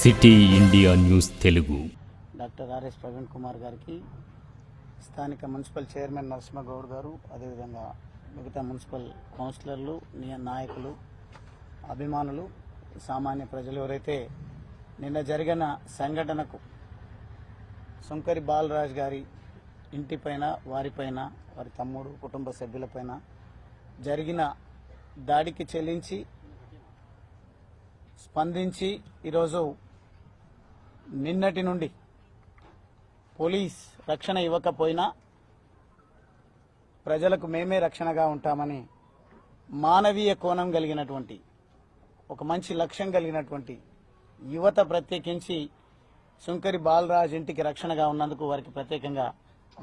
City India news Telugu. Doctor RS Praveen Kumar గారికి, స్థానిక municipal chairman Narasimha Goud గారు, అదేవిధంగా మిగతా మున్సిపల్ కౌన్సిలర్లు, నాయకులు, అభిమానులు, సామాన్య ప్రజలు ఎవరైతే నిన్న జరిగిన సంఘటనకు సుంకరి బాలరాజ్ గారి ఇంటిపైన, వారిపైన, వారి తమ్ముడు, కుటుంబ సభ్యులపైన జరిగిన దాడికి చెల్లించి స్పందించి ఈరోజు నిన్నటి నుండి పోలీస్ రక్షణ ఇవ్వకపోయినా ప్రజలకు మేమే రక్షణగా ఉంటామని మానవీయ కోణం కలిగినటువంటి ఒక మంచి లక్ష్యం కలిగినటువంటి యువత ప్రత్యేకించి సుంకరి బాలరాజ్ ఇంటికి రక్షణగా ఉన్నందుకు వారికి ప్రత్యేకంగా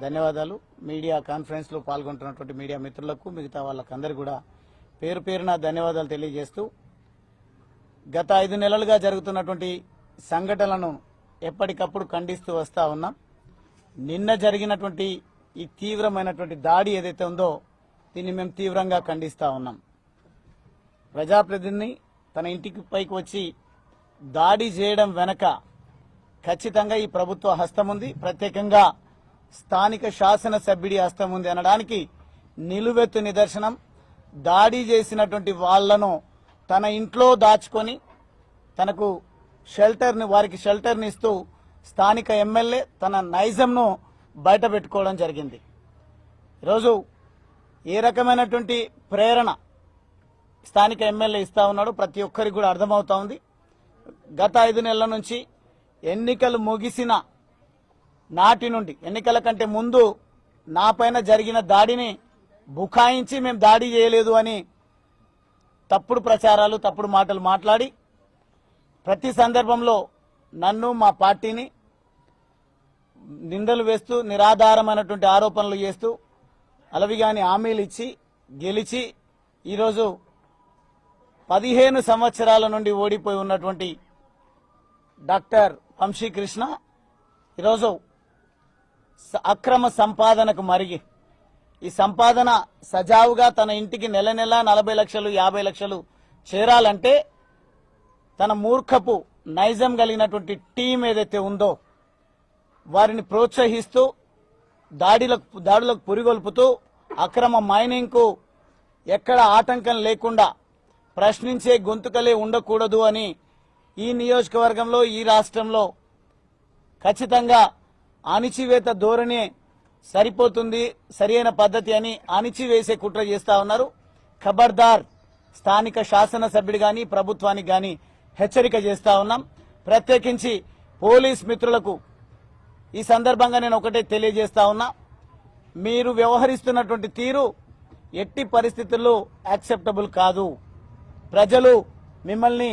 ధన్యవాదాలు. మీడియా కాన్ఫరెన్స్లో పాల్గొంటున్నటువంటి మీడియా మిత్రులకు, మిగతా వాళ్ళకందరూ కూడా పేరు పేరున ధన్యవాదాలు తెలియజేస్తూ, గత 5 నెలలుగా జరుగుతున్నటువంటి సంఘటనలను ఎప్పటికప్పుడు ఖండిస్తూ వస్తా ఉన్నాం. నిన్న జరిగినటువంటి ఈ తీవ్రమైనటువంటి దాడి ఏదైతే ఉందో దీన్ని మేము తీవ్రంగా ఖండిస్తా ఉన్నాం. ప్రజాప్రతినిధి తన ఇంటికి పైకి వచ్చి దాడి చేయడం వెనక ఖచ్చితంగా ఈ ప్రభుత్వ హస్తం ఉంది, ప్రత్యేకంగా స్థానిక శాసనసభ్యుడి హస్తం ఉంది అనడానికి నిలువెత్తు నిదర్శనం. దాడి చేసినటువంటి వాళ్లను తన ఇంట్లో దాచుకొని తనకు వారికి షెల్టర్ని ఇస్తూ స్థానిక ఎమ్మెల్యే తన నైజంను బయట పెట్టుకోవడం జరిగింది. ఈరోజు ఏ రకమైనటువంటి ప్రేరణ స్థానిక ఎమ్మెల్యే ఇస్తా ఉన్నాడు ప్రతి ఒక్కరికి కూడా అర్థమవుతా ఉంది. గత 5 నెలల నుంచి ఎన్నికలు ముగిసిన నాటి నుండి, ఎన్నికల కంటే ముందు నాపైన జరిగిన దాడిని బుకాయించి మేము దాడి చేయలేదు అని తప్పుడు ప్రచారాలు, తప్పుడు మాటలు మాట్లాడి ప్రతి సందర్భంలో నన్ను, మా పార్టీని నిందలు వేస్తూ, నిరాధారమైనటువంటి ఆరోపణలు చేస్తూ, అలవిగాని హామీలు ఇచ్చి గెలిచి ఈరోజు 15 సంవత్సరాల నుండి ఓడిపోయి ఉన్నటువంటి డాక్టర్ వంశీకృష్ణ ఈరోజు అక్రమ సంపాదనకు మరిగి ఈ సంపాదన సజావుగా తన ఇంటికి నెల 40 లక్షలు, 50 లక్షలు చేరాలంటే తన మూర్ఖపు నైజం కలిగినటువంటి టీం ఏదైతే ఉందో వారిని ప్రోత్సహిస్తూ దాడులకు పురిగొల్పుతూ అక్రమ మైనింగ్ కు ఎక్కడ ఆటంకం లేకుండా ప్రశ్నించే గొంతుకలే ఉండకూడదు అని ఈ నియోజకవర్గంలో, ఈ రాష్ట్రంలో ఖచ్చితంగా అణిచివేత ధోరణి సరిపోతుంది, సరైన పద్ధతి అని అణిచివేసే కుట్ర చేస్తా ఉన్నారు. ఖబర్దార్, స్థానిక శాసనసభ్యుడు గాని, ప్రభుత్వానికి గాని హెచ్చరిక చేస్తా ఉన్నాం. ప్రత్యేకించి పోలీస్ మిత్రులకు ఈ సందర్భంగా నేను ఒకటే తెలియజేస్తా ఉన్నా, మీరు వ్యవహరిస్తున్నటువంటి తీరు ఎట్టి పరిస్థితుల్లో యాక్సెప్టబుల్ కాదు. ప్రజలు మిమ్మల్ని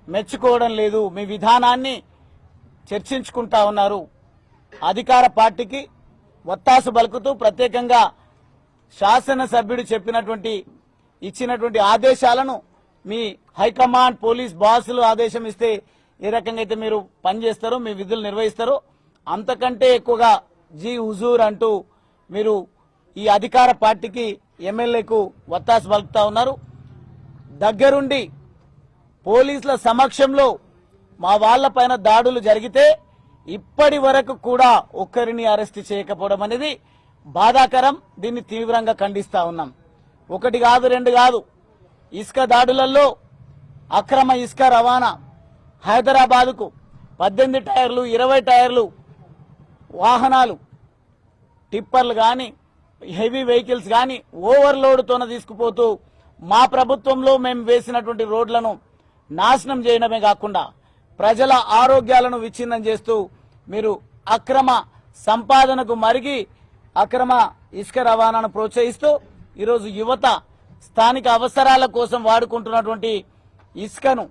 మెచ్చుకోవడం లేదు, మీ విధానాన్ని చర్చించుకుంటా ఉన్నారు. అధికార పార్టీకి వత్తాసు పలుకుతూ ప్రత్యేకంగా శాసనసభ్యుడు ఇచ్చినటువంటి ఆదేశాలను మీ హైకమాండ్, పోలీస్ బాసులు ఆదేశం ఇస్తే ఏ రకంగా అయితే మీరు పనిచేస్తారో, మీ విధులు నిర్వహిస్తారో అంతకంటే ఎక్కువగా జీ హుజూర్ అంటూ మీరు ఈ అధికార పార్టీకి, ఎమ్మెల్యేకు వత్తాసు పలుకుతా ఉన్నారు. దగ్గరుండి పోలీసుల సమక్షంలో మా వాళ్లపైన దాడులు జరిగితే ఇప్పటి వరకు కూడా ఒక్కరిని అరెస్ట్ చేయకపోవడం అనేది బాధాకరం. దీన్ని తీవ్రంగా ఖండిస్తా ఉన్నాం. 1 కాదు, 2 కాదు, ఇసుక దాడులలో అక్రమ ఇసుక రవాణా, హైదరాబాద్కు 18 టైర్లు, 20 టైర్లు వాహనాలు, టిప్పర్లు కానీ, హెవీ వెహికల్స్ కానీ ఓవర్లోడ్తోనే తీసుకుపోతూ మా ప్రభుత్వంలో మేము వేసినటువంటి రోడ్లను నాశనం చేయడమే కాకుండా ప్రజల ఆరోగ్యాలను విచ్ఛిన్నం చేస్తూ మీరు అక్రమ సంపాదనకు మరిగి అక్రమ ఇసుక రవాణాను ప్రోత్సహిస్తూ ఈరోజు యువత స్థానిక అవసరాల కోసం వాడుకుంటున్నటువంటి ఇసుకను,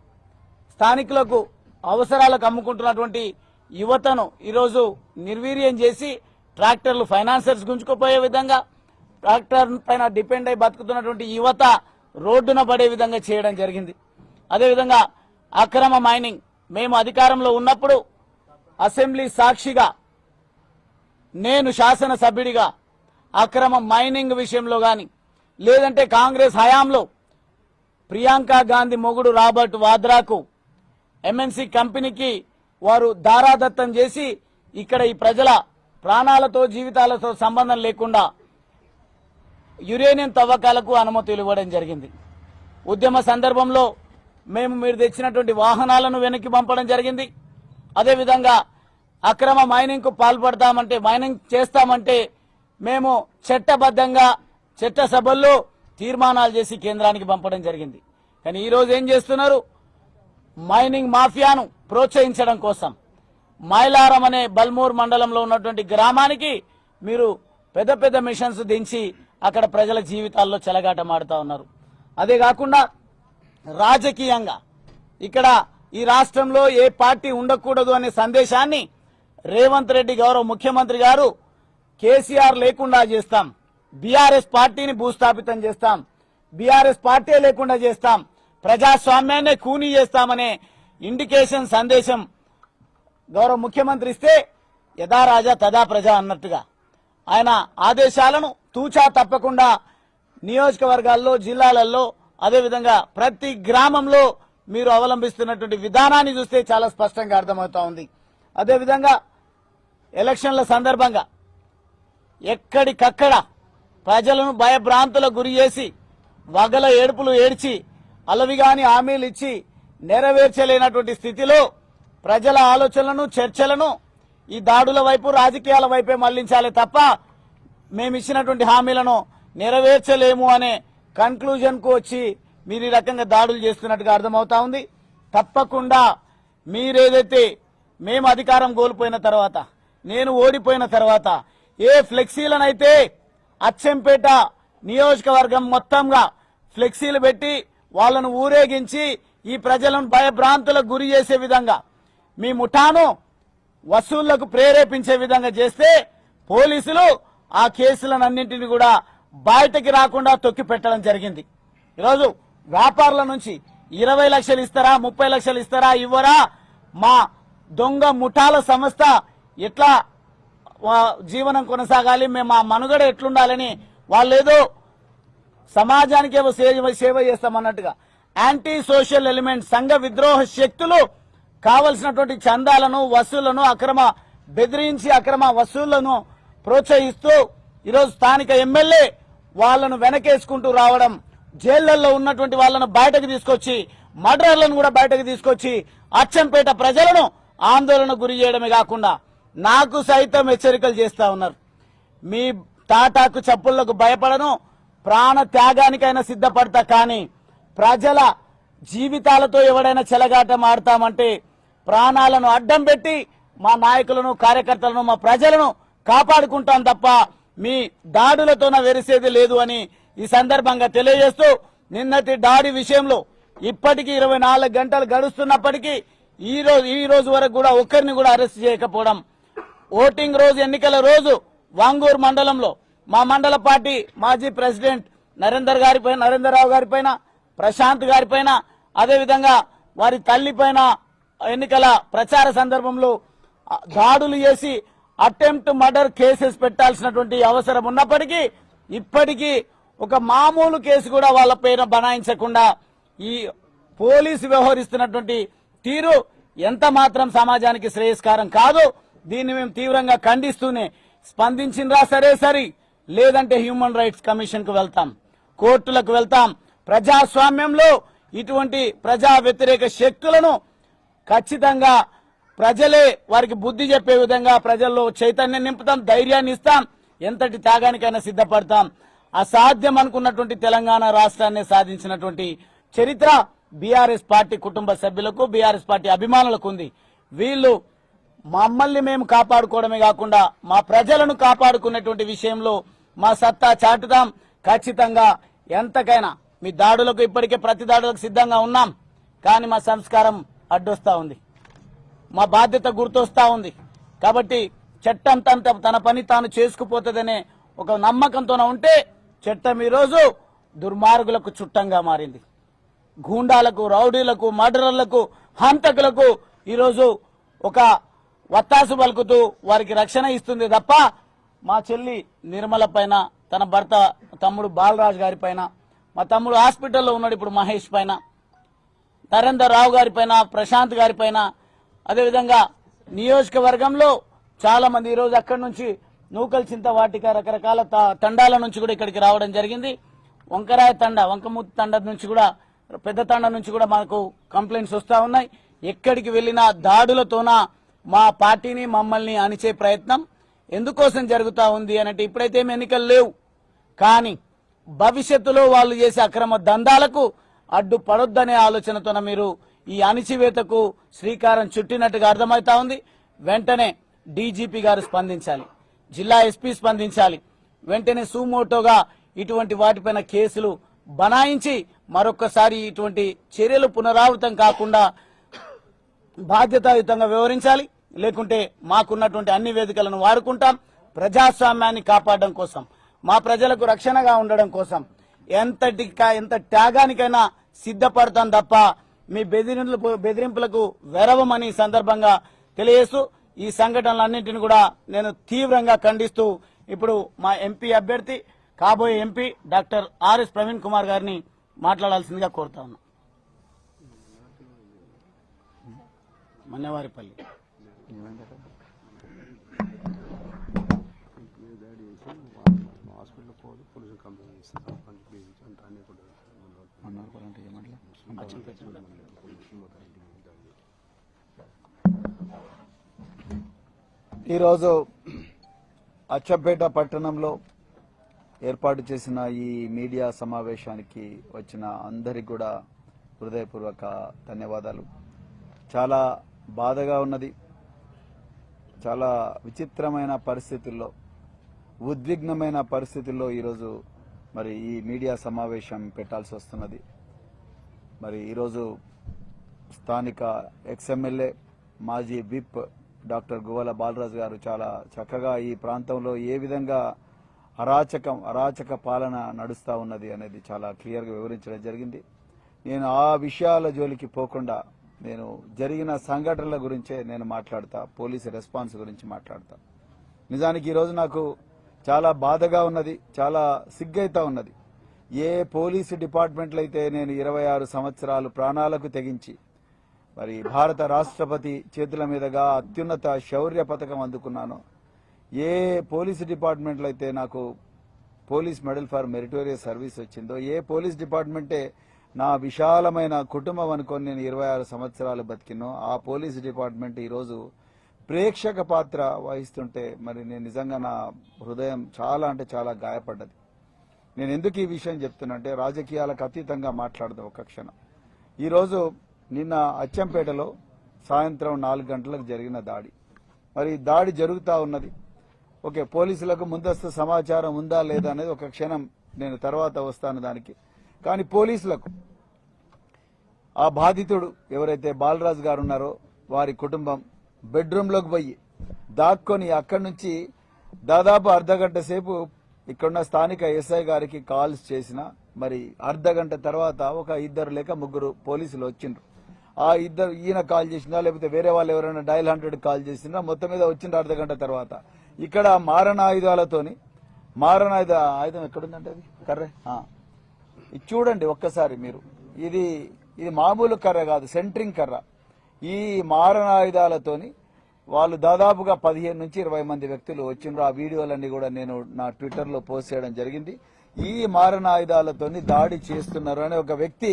స్థానికులకు అవసరాలకు అమ్ముకుంటున్నటువంటి యువతను ఈరోజు నిర్వీర్యం చేసి ట్రాక్టర్లు ఫైనాన్సర్స్ గుంజుకుపోయే విధంగా, ట్రాక్టర్ పైన డిపెండ్ అయి బతుకుతున్నటువంటి యువత రోడ్డున పడే విధంగా చేయడం జరిగింది. అదేవిధంగా అక్రమ మైనింగ్, మేము అధికారంలో ఉన్నప్పుడు అసెంబ్లీ సాక్షిగా నేను శాసనసభ్యుడిగా అక్రమ మైనింగ్ విషయంలో గాని, లేదంటే కాంగ్రెస్ హయాంలో ప్రియాంక గాంధీ మొగుడు రాబర్ట్ వాద్రాకు ఎంఎన్సి కంపెనీకి వారు దారాదత్తం చేసి ఇక్కడ ఈ ప్రజల ప్రాణాలతో జీవితాలతో సంబంధం లేకుండా యురేనియం తవ్వకాలకు అనుమతులు ఇవ్వడం జరిగింది. ఉద్యమ సందర్భంలో మేము మీరు తెచ్చినటువంటి వాహనాలను వెనక్కి పంపడం జరిగింది. అదేవిధంగా అక్రమ మైనింగ్ కు పాల్పడతామంటే మైనింగ్ చేస్తామంటే మేము చట్టబద్ధంగా చట్టసభల్లో తీర్మానాలు చేసి కేంద్రానికి పంపడం జరిగింది. కానీ ఈ రోజు ఏం చేస్తున్నారు? మైనింగ్ మాఫియాను ప్రోత్సహించడం కోసం మైలారం అనే బల్మూర్ మండలంలో ఉన్నటువంటి గ్రామానికి మీరు పెద్ద పెద్ద మిషన్స్ దించి అక్కడ ప్రజల జీవితాల్లో చెలగాటమాడుతా ఉన్నారు. అదే కాకుండా రాజకీయంగా ఇక్కడ ఈ రాష్ట్రంలో ఏ పార్టీ ఉండకూడదు అనే సందేశాన్ని రేవంత్ రెడ్డి గౌరవ ముఖ్యమంత్రి గారు కేసీఆర్ లేకుండా చేస్తాం, బీఆర్ఎస్ పార్టీని భూస్థాపితం చేస్తాం, బీఆర్ఎస్ పార్టీ లేకుండా చేస్తాం, ప్రజాస్వామ్యాన్ని కూనీ చేస్తామనే ఇండికేషన్ సందేశం గౌరవ ముఖ్యమంత్రి ఇస్తే యథా రాజా తదా ప్రజ అన్నట్టుగా ఆయన ఆదేశాలను తూచా తప్పకుండా నియోజకవర్గాల్లో జిల్లాలలో అదేవిధంగా ప్రతి గ్రామంలో మీరు అవలంబిస్తున్నటువంటి విధానాన్ని చూస్తే చాలా స్పష్టంగా అర్థమవుతా ఉంది. అదేవిధంగా ఎలక్షన్ల సందర్భంగా ఎక్కడికక్కడ ప్రజలను భయభ్రాంతులకు గురి చేసి వగల ఏడుపులు ఏడ్చి అలవిగాని హామీలు ఇచ్చి నెరవేర్చలేనటువంటి స్థితిలో ప్రజల ఆలోచనలను చర్చలను ఈ దాడుల వైపు రాజకీయాల వైపే మళ్లించాలి తప్ప మేము ఇచ్చినటువంటి హామీలను నెరవేర్చలేము అనే కన్క్లూజన్ కు వచ్చి మీరు ఈ రకంగా దాడులు చేస్తున్నట్టుగా అర్థమవుతా ఉంది. తప్పకుండా మీరేదైతే మేము అధికారం కోల్పోయిన తర్వాత నేను ఓడిపోయిన తర్వాత ఏ ఫ్లెక్సీలనైతే అచ్చంపేట నియోజకవర్గం మొత్తంగా ఫ్లెక్సీలు పెట్టి వాళ్ళను ఊరేగించి ఈ ప్రజలను భయభ్రాంతులకు గురి చేసే విధంగా మీ ముఠాను వసూళ్లకు ప్రేరేపించే విధంగా చేస్తే పోలీసులు ఆ కేసులన్నింటినీ కూడా బయటకి రాకుండా తొక్కి పెట్టడం జరిగింది. ఈరోజు వ్యాపారుల నుంచి 20 లక్షలు ఇస్తారా 30 లక్షలు ఇస్తారా ఇవ్వరా మా దొంగ ముఠాల సంస్థ ఎట్లా జీవనం కొనసాగాలి మేము మా మనుగడ ఎట్లుండాలని వాళ్ళేదో సమాజానికి ఏవో సేవ చేస్తామన్నట్టుగా యాంటీ సోషల్ ఎలిమెంట్ సంఘ విద్రోహ శక్తులు కావలసినటువంటి చందాలను వసూళ్లను బెదిరించి అక్రమ వసూళ్లను ప్రోత్సహిస్తూ ఈరోజు స్థానిక ఎమ్మెల్యే వాళ్లను వెనకేసుకుంటూ రావడం, జైళ్లలో ఉన్నటువంటి వాళ్లను బయటకు తీసుకొచ్చి మర్డర్లను కూడా బయటకు తీసుకొచ్చి అచ్చంపేట ప్రజలను ఆందోళన గురి చేయడమే కాకుండా నాకు సైతం హెచ్చరికలు చేస్తా ఉన్నారు. మీ తాటాకు చప్పుళ్లకు భయపడను, ప్రాణ త్యాగానికైనా సిద్ధపడతా, కానీ ప్రజల జీవితాలతో ఎవడైనా చెలగాటం ఆడతామంటే ప్రాణాలను అడ్డం పెట్టి మా నాయకులను కార్యకర్తలను మా ప్రజలను కాపాడుకుంటాం తప్ప మీ దాడులతోన వెరిసేది లేదు అని ఈ సందర్భంగా తెలియజేస్తూ నిన్నటి దాడి విషయంలో ఇప్పటికీ 24 గంటలు గడుస్తున్నప్పటికీ ఈ రోజు వరకు కూడా ఒక్కరిని కూడా అరెస్ట్ చేయకపోవడం, ఓటింగ్ రోజు ఎన్నికల రోజు వాంగూరు మండలంలో మా మండల పార్టీ మాజీ ప్రెసిడెంట్ నరేందర్రావు గారిపైన ప్రశాంత్ గారిపైన అదేవిధంగా వారి తల్లి పైన ఎన్నికల ప్రచార సందర్భంలో దాడులు చేసి అటెంప్ట్ మర్డర్ కేసెస్ పెట్టాల్సినటువంటి అవసరం ఉన్నప్పటికీ ఇప్పటికీ ఒక మామూలు కేసు కూడా వాళ్ళ పైన బనాయించకుండా ఈ పోలీసు వ్యవహరిస్తున్నటువంటి తీరు ఎంత మాత్రం సమాజానికి శ్రేయస్కారం కాదు. దీన్ని మేము తీవ్రంగా ఖండిస్తూనే స్పందించినరా సరే లేదంటే హ్యూమన్ రైట్స్ కమిషన్ కు వెళ్తాం, కోర్టులకు వెళ్తాం. ప్రజాస్వామ్యంలో ఇటువంటి ప్రజా వ్యతిరేక శక్తులను ఖచ్చితంగా ప్రజలే వారికి బుద్ధి చెప్పే విధంగా ప్రజల్లో చైతన్యం నింపుతాం, ధైర్యాన్ని ఇస్తాం, ఎంతటి త్యాగానికైనా సిద్ధపడతాం. అసాధ్యం అనుకున్నటువంటి తెలంగాణ రాష్ట్రాన్ని సాధించినటువంటి చరిత్ర బీఆర్ఎస్ పార్టీ కుటుంబ సభ్యులకు బీఆర్ఎస్ పార్టీ అభిమానులకు ఉంది. వీళ్ళు మమ్మల్ని మేము కాపాడుకోవడమే కాకుండా మా ప్రజలను కాపాడుకునేటువంటి విషయంలో మా సత్తా చాటుతాం. ఖచ్చితంగా ఎంతకైనా మీ దాడులకు ఇప్పటికే ప్రతి దాడులకు సిద్ధంగా ఉన్నాం, కానీ మా సంస్కారం అడ్డొస్తా ఉంది, మా బాధ్యత గుర్తొస్తా ఉంది. కాబట్టి చట్టం తన పని తాను చేసుకుపోతుందనే ఒక నమ్మకంతోనే ఉంటే చట్టం ఈరోజు దుర్మార్గులకు చుట్టంగా మారింది. గూండాలకు, రౌడీలకు, మర్డరర్లకు, హంతకులకు ఈరోజు ఒక వత్తాసు పలుకుతూ వారికి రక్షణ ఇస్తుంది తప్ప మా చెల్లి నిర్మల పైన, తన భర్త తమ్ముడు బాలరాజు గారి పైన, మా తమ్ముడు హాస్పిటల్లో ఉన్నాడు ఇప్పుడు మహేష్ పైన నరేందర్ రావు గారి పైన, ప్రశాంత్ గారి పైన, అదేవిధంగా నియోజకవర్గంలో చాలా మంది ఈరోజు అక్కడి నుంచి నూకల్ చింత వాటిక రకరకాల తండాల నుంచి కూడా ఇక్కడికి రావడం జరిగింది. వంకరాయ తండ, వంకమూతి తండ నుంచి కూడా, పెద్ద తండ నుంచి కూడా మనకు కంప్లైంట్స్ వస్తా ఉన్నాయి. ఎక్కడికి వెళ్ళినా దాడులతోన మా పార్టీని, మమ్మల్ని అణిచే ప్రయత్నం ఎందుకోసం జరుగుతా ఉంది అంటే ఇప్పుడైతే ఏమి ఎన్నికలు లేవు, కానీ భవిష్యత్తులో వాళ్ళు చేసే అక్రమ దందాలకు అడ్డుపడొద్దనే ఆలోచనతోన మీరు ఈ అణిచివేతకు శ్రీకారం చుట్టినట్టుగా అర్థమవుతా ఉంది. వెంటనే డీజీపీ గారు స్పందించాలి, జిల్లా ఎస్పీ స్పందించాలి. వెంటనే సుమోటోగా ఇటువంటి వాటిపైన కేసులు బనాయించి మరొకసారి ఇటువంటి చర్యలు పునరావృతం కాకుండా బాధ్యతాయుతంగా వ్యవహరించాలి. లేకుంటే మాకున్నటువంటి అన్ని వేదికలను వాడుకుంటాం. ప్రజాస్వామ్యాన్ని కాపాడడం కోసం, మా ప్రజలకు రక్షణగా ఉండడం కోసం ఎంత త్యాగానికైనా సిద్ధపడతాం తప్ప మీ బెదిరింపులకు వెరవమని సందర్భంగా తెలియజేస్తూ ఈ సంఘటనలన్నింటినీ కూడా నేను తీవ్రంగా ఖండిస్తూ ఇప్పుడు మా ఎంపీ అభ్యర్థి, కాబోయే MP doctor RS Praveen Kumar గారిని మాట్లాడాల్సిందిగా కోరుతా ఉన్నా. మన్నెవారిపల్లి ఈరోజు అచ్చంపేట పట్టణంలో ఏర్పాటు చేసిన ఈ మీడియా సమావేశానికి వచ్చిన అందరికి కూడా హృదయపూర్వక ధన్యవాదాలు. చాలా బాధగా ఉన్నది. చాలా విచిత్రమైన పరిస్థితుల్లో, ఉద్విగ్నమైన పరిస్థితుల్లో ఈరోజు మరి ఈ మీడియా సమావేశం పెట్టాల్సి వస్తున్నది. మరి ఈరోజు స్థానిక ఎక్స్ఎమ్మెల్యే, మాజీ విప్ డాక్టర్ గువ్వల బాలరాజు గారు చాలా చక్కగా ఈ ప్రాంతంలో ఏ విధంగా అరాచక పాలన నడుస్తూ ఉన్నది అనేది చాలా క్లియర్గా వివరించడం జరిగింది. నేను ఆ విషయాల జోలికి పోకుండా నేను జరిగిన సంఘటనల గురించే నేను మాట్లాడతా, పోలీసు రెస్పాన్స్ గురించి మాట్లాడతా. నిజానికి ఈరోజు నాకు చాలా బాధగా ఉన్నది, చాలా సిగ్గైతా ఉన్నది. ఏ పోలీసు డిపార్ట్మెంట్లో అయితే నేను 26 సంవత్సరాలు ప్రాణాలకు తెగించి మరి భారత రాష్ట్రపతి చేతుల మీదుగా అత్యున్నత శౌర్య పథకం అందుకున్నాను, ఏ పోలీసు డిపార్ట్మెంట్లో అయితే నాకు police medal for meritorious service వచ్చిందో, ఏ పోలీస్ డిపార్ట్మెంటే నా విశాలమైన కుటుంబం అనుకొని నేను 26 సంవత్సరాలు బతికినో, ఆ పోలీస్ డిపార్ట్మెంట్ ఈరోజు ప్రేక్షక పాత్ర వహిస్తుంటే మరి నేను నిజంగా నా హృదయం చాలా అంటే చాలా గాయపడ్డది. నేను ఎందుకు ఈ విషయం చెప్తున్నా అంటే రాజకీయాలకు అతీతంగా మాట్లాడదాం ఒక క్షణం. ఈరోజు నిన్న అచ్చంపేటలో సాయంత్రం 4 గంటలకు జరిగిన దాడి, మరి దాడి జరుగుతూ ఉన్నది. ఓకే, పోలీసులకు ముందస్తు సమాచారం ఉందా లేదా అనేది ఒక క్షణం నేను తర్వాత వస్తాను దానికి. కానీ పోలీసులకు ఆ బాధితుడు ఎవరైతే బాలరాజు గారు ఉన్నారో వారి కుటుంబం బెడ్రూమ్లోకి పోయి దాక్కొని అక్కడి నుంచి దాదాపు అర్ధగంట సేపు ఇక్కడున్న స్థానిక ఎస్ఐ గారికి కాల్స్ చేసిన మరి అర్ధగంట తర్వాత ఒక 2 లేక 3 పోలీసులు వచ్చిండ్రు. ఆ ఇద్దరు ఈయన కాల్ చేసినా లేకపోతే వేరే వాళ్ళు ఎవరైనా డయల్ 100 కాల్ చేసినా మొత్తం మీద వచ్చిండ్రు అర్ధగంట తర్వాత. ఇక్కడ మారణాయుధాలతోని, ఆయుధం ఎక్కడుందంటే అది కర్రే, ఇది చూడండి ఒక్కసారి మీరు, ఇది మామూలు కర్ర కాదు, సెంట్రింగ్ కర్ర. ఈ మారణాయుధాలతోని వాళ్ళు దాదాపుగా 15 నుంచి 20 మంది వ్యక్తులు వచ్చిండ్రు. ఆ వీడియోలన్నీ కూడా నేను నా ట్విట్టర్లో పోస్ట్ చేయడం జరిగింది. ఈ మారణాయుధాలతోని దాడి చేస్తున్నారు అని ఒక వ్యక్తి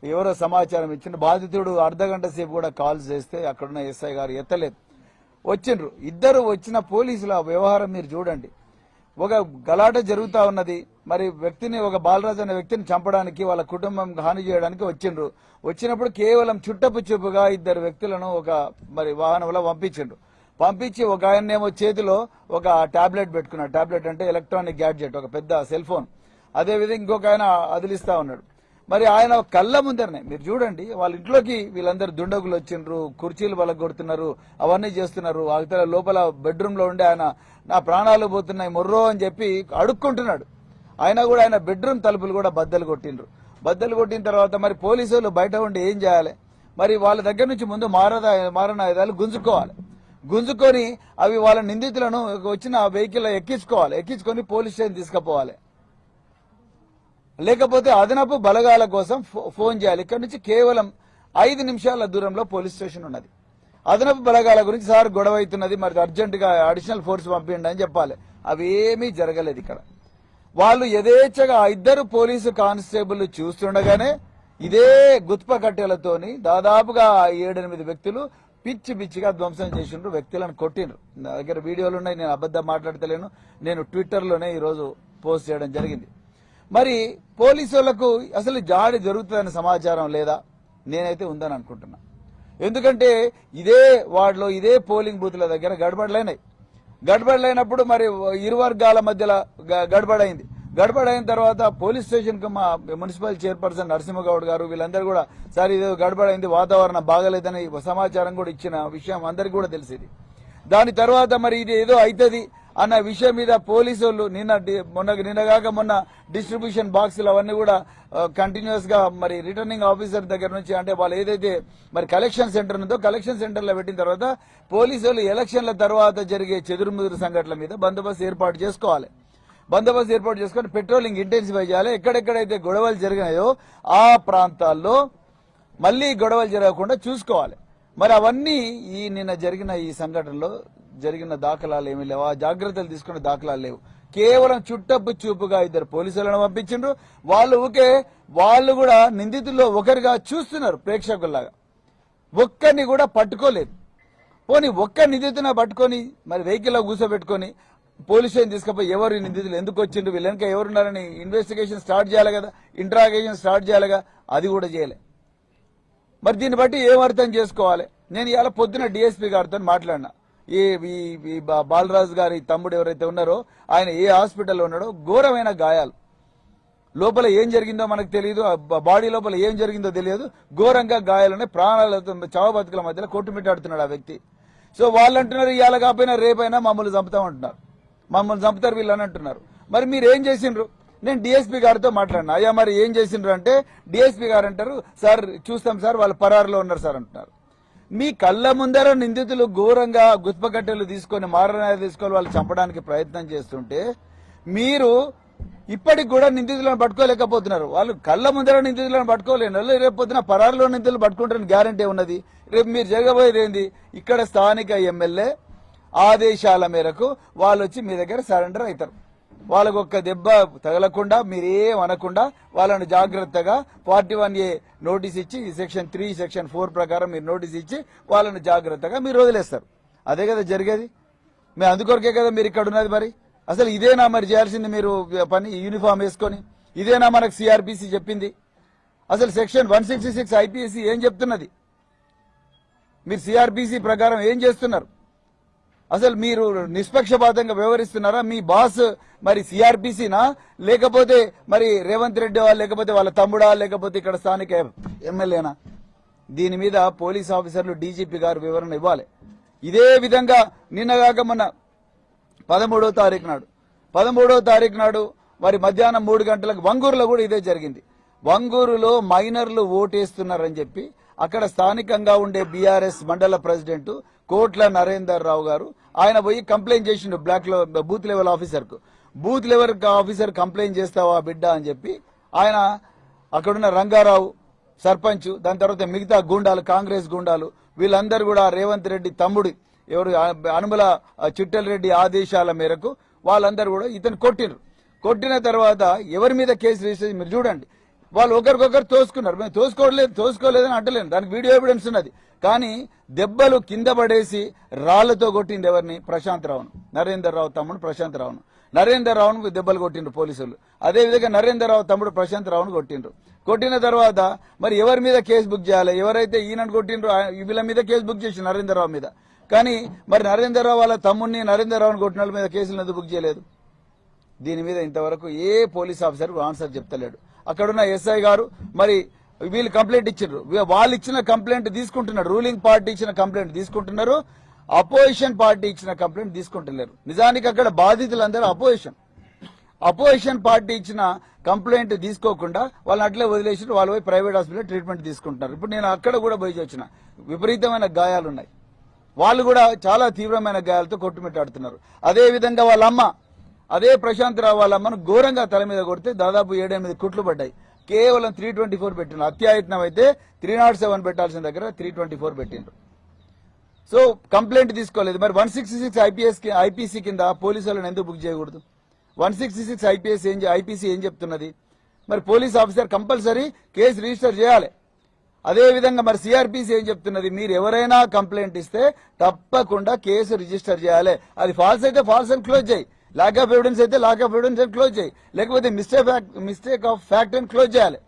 ఎవరో సమాచారం ఇచ్చిన, బాధితుడు అర్ధగంట సేపు కూడా కాల్స్ చేస్తే అక్కడున్న ఎస్ఐ గారు ఎత్తలేదు. వచ్చిండ్రు ఇద్దరు. వచ్చిన పోలీసుల వ్యవహారం మీరు చూడండి. ఒక గలాట జరుగుతా ఉన్నది. మరి వ్యక్తిని, ఒక బాలరాజు అనే వ్యక్తిని చంపడానికి, వాళ్ళ కుటుంబం హాని చేయడానికి వచ్చిండ్రు. వచ్చినప్పుడు కేవలం చుట్టపు చూపుగా 2 వ్యక్తులను ఒక మరి వాహనంలో పంపించి ఒక ఆయన్నేమో చేతిలో ఒక టాబ్లెట్ పెట్టుకున్నాడు. టాబ్లెట్ అంటే ఎలక్ట్రానిక్ గ్యాడ్జెట్, ఒక పెద్ద సెల్ ఫోన్. అదేవిధంగా ఇంకొక ఆయన అదిలిస్తా ఉన్నాడు. మరి ఆయన కళ్ళ ముందరనే మీరు చూడండి, వాళ్ళ ఇంట్లోకి వీళ్ళందరూ దుండగులు వచ్చిండ్రు, కుర్చీలు బలగొడుతున్నారు, అవన్నీ చేస్తున్నారు. అవతల లోపల బెడ్రూమ్ లో ఉండి ఆయన నా ప్రాణాలు పోతున్నాయి మొర్రో అని చెప్పి అడుక్కుంటున్నాడు. అయినా కూడా ఆయన బెడ్రూమ్ తలుపులు కూడా బద్దలు కొట్టిండ్రు. బద్దలు కొట్టిన తర్వాత మరి పోలీసులు బయట ఉండి ఏం చేయాలి? మరి వాళ్ళ దగ్గర నుంచి ముందు మారణాయుధాలు గుంజుకొని అవి వాళ్ళ నిందితులను వచ్చిన వెహికల్ ఎక్కించుకొని పోలీస్ స్టేషన్ తీసుకుపోవాలి. లేకపోతే అదనపు బలగాల కోసం ఫోన్ చేయాలి. ఇక్కడ నుంచి కేవలం 5 నిమిషాల దూరంలో పోలీస్ స్టేషన్ ఉన్నది. అదనపు బలగాల గురించి సార్ గొడవ అవుతున్నది, మరి అర్జెంట్ గా అడిషనల్ ఫోర్స్ పంపించండి అని చెప్పాలి. అవి ఏమీ జరగలేదు. ఇక్కడ వాళ్ళు యథేచ్ఛగా 2 పోలీసు కానిస్టేబుల్ చూస్తుండగానే ఇదే గుత్ప కట్టెలతోని దాదాపుగా 7-8 వ్యక్తులు పిచ్చి పిచ్చిగా ధ్వంసం చేసిండ్రు, వ్యక్తులను కొట్టిండ్రు. నా దగ్గర వీడియోలు ఉన్నాయి, నేను అబద్ధం మాట్లాడతలేను. నేను ట్విట్టర్లోనే ఈరోజు పోస్ట్ చేయడం జరిగింది. మరి పోలీసు వాళ్లకు అసలు జాడి జరుగుతుందనే సమాచారం లేదా? నేనైతే ఉందని అనుకుంటున్నా. ఎందుకంటే ఇదే వార్డులో ఇదే పోలింగ్ బూత్ల దగ్గర గడబడలైనాయి. గడబడలైనప్పుడు మరి ఇరు వర్గాల మధ్యలో గడబడైంది. గడబడైన తర్వాత పోలీస్ స్టేషన్ కు మా మున్సిపల్ చైర్పర్సన్ నరసింహగౌడ్ గారు వీళ్ళందరూ కూడా సార్ ఇది గడబడైంది, వాతావరణం బాగలేదని సమాచారం కూడా ఇచ్చిన విషయం అందరికీ కూడా తెలిసింది. దాని తర్వాత మరి ఇది ఏదో అవుతుంది అన్న విషయం మీద పోలీసు వాళ్ళు నిన్నగాక మొన్న డిస్ట్రిబ్యూషన్ బాక్సులు అవన్నీ కూడా కంటిన్యూస్ గా మరి రిటర్నింగ్ ఆఫీసర్ దగ్గర నుంచి అంటే వాళ్ళు ఏదైతే మరి కలెక్షన్ సెంటర్ ఉందో కలెక్షన్ సెంటర్ లో పెట్టిన తర్వాత పోలీసు వాళ్ళు ఎలక్షన్ల తర్వాత జరిగే చెదురుముదురు సంఘటనల మీద బందోబస్తు ఏర్పాటు చేసుకోవాలి. బందోబస్తు ఏర్పాటు చేసుకుని పెట్రోలింగ్ ఇంటెన్సిఫై చేయాలి. ఎక్కడెక్కడైతే గొడవలు జరిగినాయో ఆ ప్రాంతాల్లో మళ్లీ గొడవలు జరగకుండా చూసుకోవాలి. మరి అవన్నీ నిన్న జరిగిన ఈ సంఘటనలో జరిగిన దాఖలాలు ఏమీ లేవు, ఆ జాగ్రత్తలు తీసుకున్న దాఖలాలు లేవు. కేవలం చుట్టపు చూపుగా 2 పోలీసులను పంపించిండ్రు. వాళ్ళు కూడా నిందితుల్లో ఒకరిగా చూస్తున్నారు ప్రేక్షకుల్లాగా. ఒక్కరిని కూడా పట్టుకోలేదు. పోనీ ఒక్క నిందితున పట్టుకొని మరి వెహికల్ లో కూర్చోబెట్టుకొని పోలీస్ స్టేషన్ తీసుకుపోయి ఎవరు నిందితులు ఎందుకు వచ్చిండ్రు వీళ్ళెనక ఎవరున్నారని ఇన్వెస్టిగేషన్ స్టార్ట్ చేయాలి కదా, ఇంట్రాగేషన్ స్టార్ట్ చేయాలిగా, అది కూడా చేయలే. మరి దీన్ని బట్టి ఏం అర్థం చేసుకోవాలి? నేను ఇవాళ పొద్దున డిఎస్పీ గారితో మాట్లాడినా. ఈ బాలరాజు గారి తమ్ముడు ఎవరైతే ఉన్నారో ఆయన ఏ హాస్పిటల్లో ఉన్నాడో ఘోరమైన గాయాలు, లోపల ఏం జరిగిందో మనకు తెలియదు, బాడీ లోపల ఏం జరిగిందో తెలియదు, ఘోరంగా గాయాలున్నాయి, ప్రాణాలతో చావ బతుకుల మధ్యలో కొట్టుమిట్టాడుతున్నాడు ఆ వ్యక్తి. సో వాళ్ళు అంటున్నారు ఇవాళ కాకపోయినా రేపైనా మమ్మల్ని చంపుతామంటున్నారు, మమ్మల్ని చంపుతారు వీళ్ళు అని అంటున్నారు. మరి మీరు ఏం చేసిండ్రు? నేను డిఎస్పీ గారితో మాట్లాడినా. అయ్యా మరి ఏం చేసిండ్రు అంటే డిఎస్పీ గారు అంటారు సార్ చూస్తాం సార్ వాళ్ళు పరారులో ఉన్నారు సార్ అంటున్నారు. మీ కళ్ళ ముందర నిందితులు ఘోరంగా గుత్పకట్టెలు తీసుకొని మారణాలు తీసుకొని వాళ్ళు చంపడానికి ప్రయత్నం చేస్తుంటే మీరు ఇప్పటికి కూడా నిందితులను పట్టుకోలేకపోతున్నారు. వాళ్ళు కళ్ళ ముందర నిందితులను పట్టుకోలేను, రేపు పొద్దున పరారులో నిందితులు పట్టుకుంటారని గ్యారంటీ ఉన్నది. రేపు మీరు జరగబోయేది ఏంది? ఇక్కడ స్థానిక ఎమ్మెల్యే ఆదేశాల మేరకు వాళ్ళు వచ్చి మీ దగ్గర సరెండర్ అవుతారు. వాళ్ళకు ఒక్క దెబ్బ తగలకుండా మీరేం అనకుండా వాళ్ళను జాగ్రత్తగా 41A నోటీస్ ఇచ్చి సెక్షన్ 3 సెక్షన్ 4 ప్రకారం మీరు నోటీస్ ఇచ్చి వాళ్ళను జాగ్రత్తగా మీరు వదిలేస్తారు. అదే కదా జరిగేది. మేము అందుకొరకే కదా మీరు ఇక్కడ ఉన్నది. మరి అసలు ఇదేనా మరి చేయాల్సింది మీరు పని? యూనిఫామ్ వేసుకొని ఇదేనా మనకు సిఆర్పిసి చెప్పింది? అసలు సెక్షన్ 166 ఐపీఎస్సి ఏం చెప్తున్నది? మీరు సిఆర్పిసి ప్రకారం ఏం చేస్తున్నారు? అసలు మీరు నిష్పక్షపాతంగా వ్యవహరిస్తున్నారా? మీ బాస్ మరి సిఆర్పిసినా లేకపోతే మరి రేవంత్ రెడ్డి లేకపోతే వాళ్ళ తమ్ముడా లేకపోతే ఇక్కడ స్థానిక ఎమ్మెల్యేనా? దీని మీద పోలీస్ ఆఫీసర్లు డీజీపీ గారు వివరణ ఇవ్వాలి. ఇదే విధంగా నిన్నగాక మొన్న 13వ తారీఖు నాడు మరి మధ్యాహ్నం 3 గంటలకు వంగూరులో కూడా ఇదే జరిగింది. వంగూరులో మైనర్లు ఓటేస్తున్నారని చెప్పి అక్కడ స్థానికంగా ఉండే బీఆర్ఎస్ మండల ప్రెసిడెంట్ కోట్ల నరేందర్ రావు గారు ఆయన పోయి కంప్లైంట్ చేసిండు బూత్ లెవెల్ ఆఫీసర్ కు. బూత్ లెవెల్ ఆఫీసర్ కంప్లైంట్ చేస్తావా బిడ్డ అని చెప్పి ఆయన అక్కడున్న రంగారావు సర్పంచ్, దాని తర్వాత మిగతా గూండాలు కాంగ్రెస్ గూండాలు వీళ్ళందరూ కూడా రేవంత్ రెడ్డి తమ్ముడు ఎవరు అనుమల చిట్టెల్ రెడ్డి ఆదేశాల మేరకు వాళ్ళందరూ కూడా ఇతను కొట్టిన తర్వాత ఎవరి మీద కేసు రిజిస్టర్ మీరు చూడండి. వాళ్ళు ఒకరికొకరు తోసుకున్నారు. మేము తోసుకోలేదని అంటలేను, దానికి వీడియో ఎవిడెన్స్ ఉన్నది. కానీ దెబ్బలు కింద పడేసి రాళ్లతో కొట్టింది ఎవరిని? ప్రశాంత్ రావును, నరేందర్ రావు తమ్ముడు ప్రశాంత్ రావును. నరేందర్ రావును దెబ్బలు కొట్టిండ్రు పోలీసులు. అదేవిధంగా నరేందర్ రావు తమ్ముడు ప్రశాంత్ రావును కొట్టిండ్రు. కొట్టిన తర్వాత మరి ఎవరి మీద కేసు బుక్ చేయాలి? ఎవరైతే ఈయనను కొట్టిండ్రో వీళ్ళ మీద కేసు బుక్ చేసి నరేందర్ రావు మీద. కానీ మరి నరేందర్ రావు వాళ్ళ తమ్ముడిని నరేందర్ రావును కొట్టిన వాళ్ళ మీద కేసులు ఎందుకు బుక్ చేయలేదు? దీని మీద ఇంతవరకు ఏ పోలీస్ ఆఫీసర్ ఆన్సర్ చెప్తలేడు. అక్కడున్న ఎస్ఐ గారు మరి వీళ్ళు కంప్లైంట్ ఇచ్చారు, వాళ్ళు ఇచ్చిన కంప్లైంట్ తీసుకుంటున్నారు. రూలింగ్ పార్టీ ఇచ్చిన కంప్లైంట్ తీసుకుంటున్నారు, అపోజిషన్ పార్టీ ఇచ్చిన కంప్లైంట్ తీసుకుంటున్నారు. నిజానికి అక్కడ బాధితులందరూ అపోజిషన్ పార్టీ ఇచ్చిన కంప్లైంట్ తీసుకోకుండా వాళ్ళని అట్లే వదిలేసి వాళ్ళు పోయి ప్రైవేట్ హాస్పిటల్ ట్రీట్మెంట్ తీసుకుంటున్నారు. ఇప్పుడు నేను అక్కడ కూడా పోయి వచ్చిన, విపరీతమైన గాయాలున్నాయి. వాళ్ళు కూడా చాలా తీవ్రమైన గాయాలతో కొట్టుమిట్టాడుతున్నారు. అదే విధంగా వాళ్ళ అమ్మ, అదే ప్రశాంత్ రావు వాళ్ళ అమ్మను ఘోరంగా తల మీద కొడితే దాదాపు 7-8 కుట్లు పడ్డాయి. కేవలం 324 పెట్టిండ్రు. అత్యాయత్నం అయితే 307 పెట్టాల్సిన దగ్గర 324 పెట్టిండ్రు. సో కంప్లైంట్ తీసుకోలేదు. మరి 166 ఐపీసీ కింద పోలీసు వాళ్ళని ఎందుకు బుక్ చేయకూడదు? 166 ఐపీసీ ఏం చెప్తున్నది? మరి police officer compulsory case register చేయాలి. అదే విధంగా మరి సిఆర్పిసి ఏం చెప్తున్నది? మీరు ఎవరైనా కంప్లైంట్ ఇస్తే తప్పకుండా కేసు రిజిస్టర్ చేయాలి. అది ఫాల్స్ అయితే ఫాల్స్ అని క్లోజ్ చేయి, లాక్ ఆఫ్ ఎవిడెన్స్ అయితే లాక్ ఆఫ్ ఎవిడెన్స్ అని క్లోజ్ చేయి, లేకపోతే మిస్టేక్ ఆఫ్ ఫ్యాక్ట్ అని క్లోజ్ చేయాలి.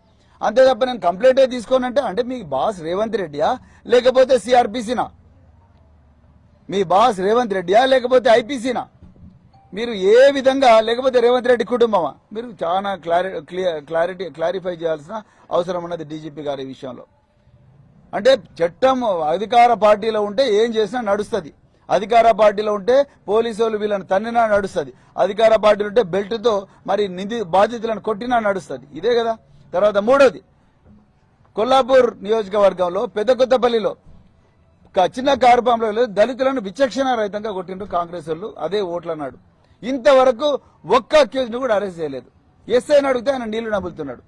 అంతే తప్ప నేను కంప్లైంట్ తీసుకోనంటే అంటే మీ బాస్ రేవంత్ రెడ్డియా లేకపోతే సిఆర్పిసినా? మీ బాస్ రేవంత్ రెడ్డియా లేకపోతే ఐపీసీనా? మీరు ఏ విధంగా, లేకపోతే రేవంత్ రెడ్డి కుటుంబమా? మీరు చాలా క్లారిఫై చేయాల్సిన అవసరం ఉన్నది డీజీపీ గారి విషయంలో. అంటే చట్టం అధికార పార్టీలో ఉంటే ఏం చేసినా నడుస్తుంది. అధికార పార్టీలో ఉంటే పోలీసు వాళ్ళు వీళ్ళని తన్నినా నడుస్తుంది. అధికార పార్టీలో ఉంటే బెల్ట్తో మరి బాధితులను కొట్టినా నడుస్తుంది. ఇదే కదా. తర్వాత మూడోది, కొల్లాపూర్ నియోజకవర్గంలో పెద్ద కొత్తపల్లిలో చిన్న కారుపాంలో దళితులను విచక్షణ రహితంగా కొట్టిండ్రు కాంగ్రెస్ వాళ్ళు. అదే ఓట్లన్నాడు. ఇంతవరకు ఒక్క అక్యూజ్ ను కూడా అరెస్ట్ చేయలేదు. ఎస్ఐని అడిగితే ఆయన నీళ్లు నములుతున్నాడు.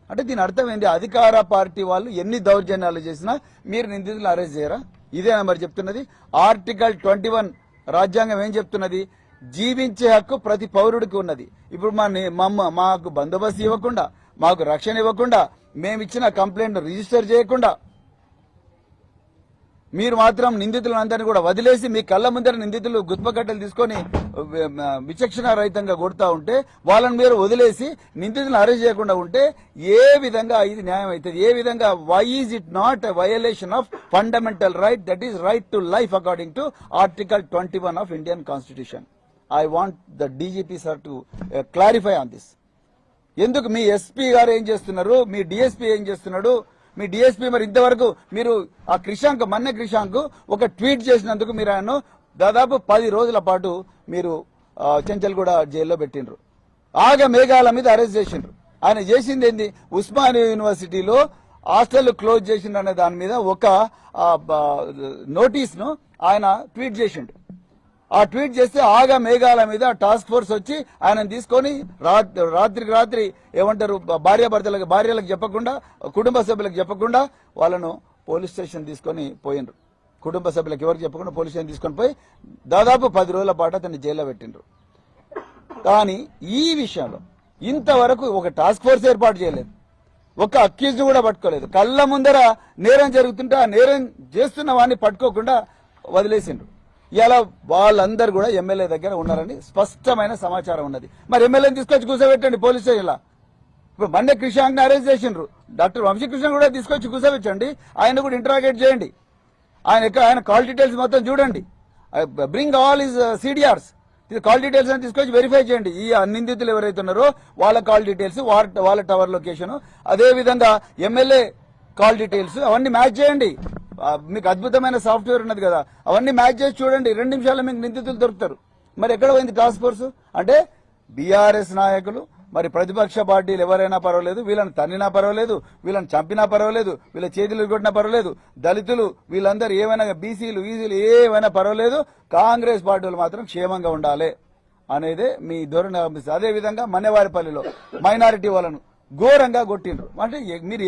అంటే దీని అర్థం ఏంటి? అధికార పార్టీ వాళ్ళు ఎన్ని దౌర్జన్యాలు చేసినా మీరు నిందితులు అరెస్ట్ చేయరా? ఇదేనా మరి చెప్తున్నది? ఆర్టికల్ 21 రాజ్యాంగం ఏం చెప్తున్నది? జీవించే హక్కు ప్రతి పౌరుడికి ఉన్నది. ఇప్పుడు మాకు బందోబస్తు ఇవ్వకుండా, మాకు రక్షణ ఇవ్వకుండా, మేమిచ్చిన కంప్లైంట్ రిజిస్టర్ చేయకుండా మీరు మాత్రం నిందితులందరినీ కూడా వదిలేసి మీ కళ్ళ ముందర నిందితులు గుత్పకట్టలు తీసుకొని విచక్షణ రహితంగా కొడతా ఉంటే వాళ్ళని మీరు వదిలేసి నిందితులను అరెస్ట్ చేయకుండా ఉంటే ఏ విధంగా ఇది న్యాయం అవుతుంది? ఏ విధంగా? Why is it not a violation of fundamental right, that is right to life according to article 21 of Indian constitution? I want the DGP sir to clarify on this. ఎందుకు మీ ఎస్పీ గారు ఏం చేస్తున్నారు? మీ డిఎస్పీ ఏం చేస్తున్నాడు? మీ DSP మరి ఇంతవరకు మీరు ఆ మన్నె క్రిషాంక్ ఒక ట్వీట్ చేసినందుకు మీరు ఆయన దాదాపు 10 రోజుల పాటు మీరు చెంచల్గూడ జైల్లో పెట్టిండ్రు. ఆగ మేఘాల మీద అరెస్ట్ చేసిండ్రు. ఆయన చేసింది ఏంది? ఉస్మానియా యూనివర్సిటీలో హాస్టల్ క్లోజ్ చేసిండ్రు అనే దాని మీద ఒక నోటీస్ ను ఆయన ట్వీట్ చేసిండు. ఆ ట్వీట్ చేస్తే ఆగా మేఘాల మీద టాస్క్ ఫోర్స్ వచ్చి ఆయనను తీసుకొని రాత్రికి రాత్రి ఏమంటారు భార్యలకు చెప్పకుండా, కుటుంబ సభ్యులకు చెప్పకుండా వాళ్ళను పోలీస్ స్టేషన్ తీసుకొని పోయిండ్రు. కుటుంబ సభ్యులకు ఎవరికి చెప్పకుండా పోలీస్ స్టేషన్ తీసుకొని పోయి దాదాపు 10 రోజుల పాటు అతన్ని జైల్లో పెట్టిండ్రు. కానీ ఈ విషయంలో ఇంతవరకు ఒక టాస్క్ ఫోర్స్ ఏర్పాటు చేయలేదు, ఒక అక్యూజ్ కూడా పట్టుకోలేదు. కళ్ళ ముందర నేరం జరుగుతుంటే ఆ నేరం చేస్తున్న వాడిని పట్టుకోకుండా వదిలేసిండ్రు. ఇలా వాళ్ళందరూ కూడా ఎమ్మెల్యే దగ్గర ఉన్నారని స్పష్టమైన సమాచారం ఉన్నది. మరి ఎమ్మెల్యేని తీసుకొచ్చి కూర్చోబెట్టండి పోలీస్ స్టేషన్లో. ఇప్పుడు మన్నె క్రిషాంక్ ని అరెస్ట్ చేసిండ్రు. డాక్టర్ వంశీకృష్ణ కూడా తీసుకొచ్చి కూర్చోబెట్టండి, ఆయన కూడా ఇంటరాగేట్ చేయండి. ఆయన కాల్ డీటెయిల్స్ మొత్తం చూడండి. Bring all is CDRs, call details అని తీసుకొచ్చి వెరిఫై చేయండి. ఈ నిందితులు ఎవరైతే ఉన్నారో వాళ్ళ కాల్ డీటెయిల్స్, వాళ్ళ టవర్ లొకేషన్, అదే విధంగా ఎమ్మెల్యే కాల్ డీటెయిల్స్ అవన్నీ మ్యాచ్ చేయండి. మీకు అద్భుతమైన సాఫ్ట్వేర్ ఉన్నది కదా, అవన్నీ మ్యాచ్ చేసి చూడండి. 2 నిమిషాల్లో మీకు నిందితులు దొరుకుతారు. మరి ఎక్కడ పోయింది టాస్క్ ఫోర్స్? అంటే బీఆర్ఎస్ నాయకులు, మరి ప్రతిపక్ష పార్టీలు ఎవరైనా పర్వాలేదు, వీళ్ళని తన్నినా పర్వాలేదు, వీళ్ళని చంపినా పర్వాలేదు, వీళ్ళ చేతులు కొట్టినా పర్వాలేదు, దళితులు వీళ్ళందరూ ఏమైనా, బీసీలు ఈసీలు ఏమైనా పర్వాలేదు, కాంగ్రెస్ పార్టీలు మాత్రం క్షేమంగా ఉండాలి అనేదే మీ ధోరణి కనిపిస్తుంది. అదే విధంగా మన్నెవారిపల్లిలో మైనారిటీ వాళ్ళను ఘోరంగా కొట్టిండ్రు. అంటే మీరు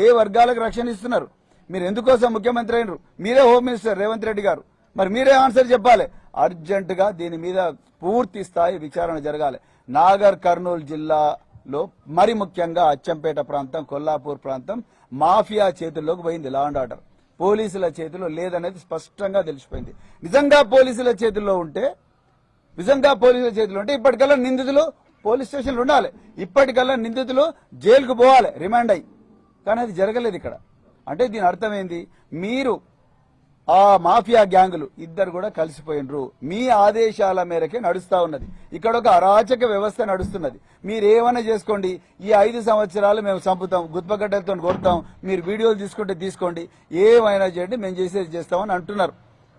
ఏ వర్గాలకు రక్షణ ఇస్తున్నారు? మీరు ఎందుకోసం ముఖ్యమంత్రి అయినరు? మీరే హోమ్ మినిస్టర్ రేవంత్ రెడ్డి గారు. మరి మీరే ఆన్సర్ చెప్పాలి. అర్జెంటుగా దీని మీద పూర్తి స్థాయి విచారణ జరగాలి. నాగర్ కర్నూలు జిల్లాలో మరి ముఖ్యంగా అచ్చంపేట ప్రాంతం, కొల్లాపూర్ ప్రాంతం మాఫియా చేతుల్లోకి పోయింది. లా అండ్ ఆర్డర్ పోలీసుల చేతిలో లేదనేది స్పష్టంగా తెలిసిపోయింది. నిజంగా పోలీసుల చేతుల్లో ఉంటే ఇప్పటికల్లా నిందితులు పోలీస్ స్టేషన్లు ఉండాలి. ఇప్పటికల్లా నిందితులు జైలుకు పోవాలి రిమాండ్ అయ్యి. కానీ అది జరగలేదు ఇక్కడ. అంటే దీని అర్థం ఏంది? మీరు ఆ మాఫియా గ్యాంగులు ఇద్దరు కూడా కలిసిపోయినరు. మీ ఆదేశాల మేరకే నడుస్తా ఉన్నది. ఇక్కడ ఒక అరాచక వ్యవస్థ నడుస్తున్నది. మీరేమైనా చేసుకోండి, ఈ 5 సంవత్సరాలు మేము చంపుతాం, గుత్పగడ్డలతో కొడతాం, మీరు వీడియోలు తీసుకుంటే తీసుకోండి, ఏమైనా చేయండి, మేము చేసేది చేస్తామని అంటున్నారు.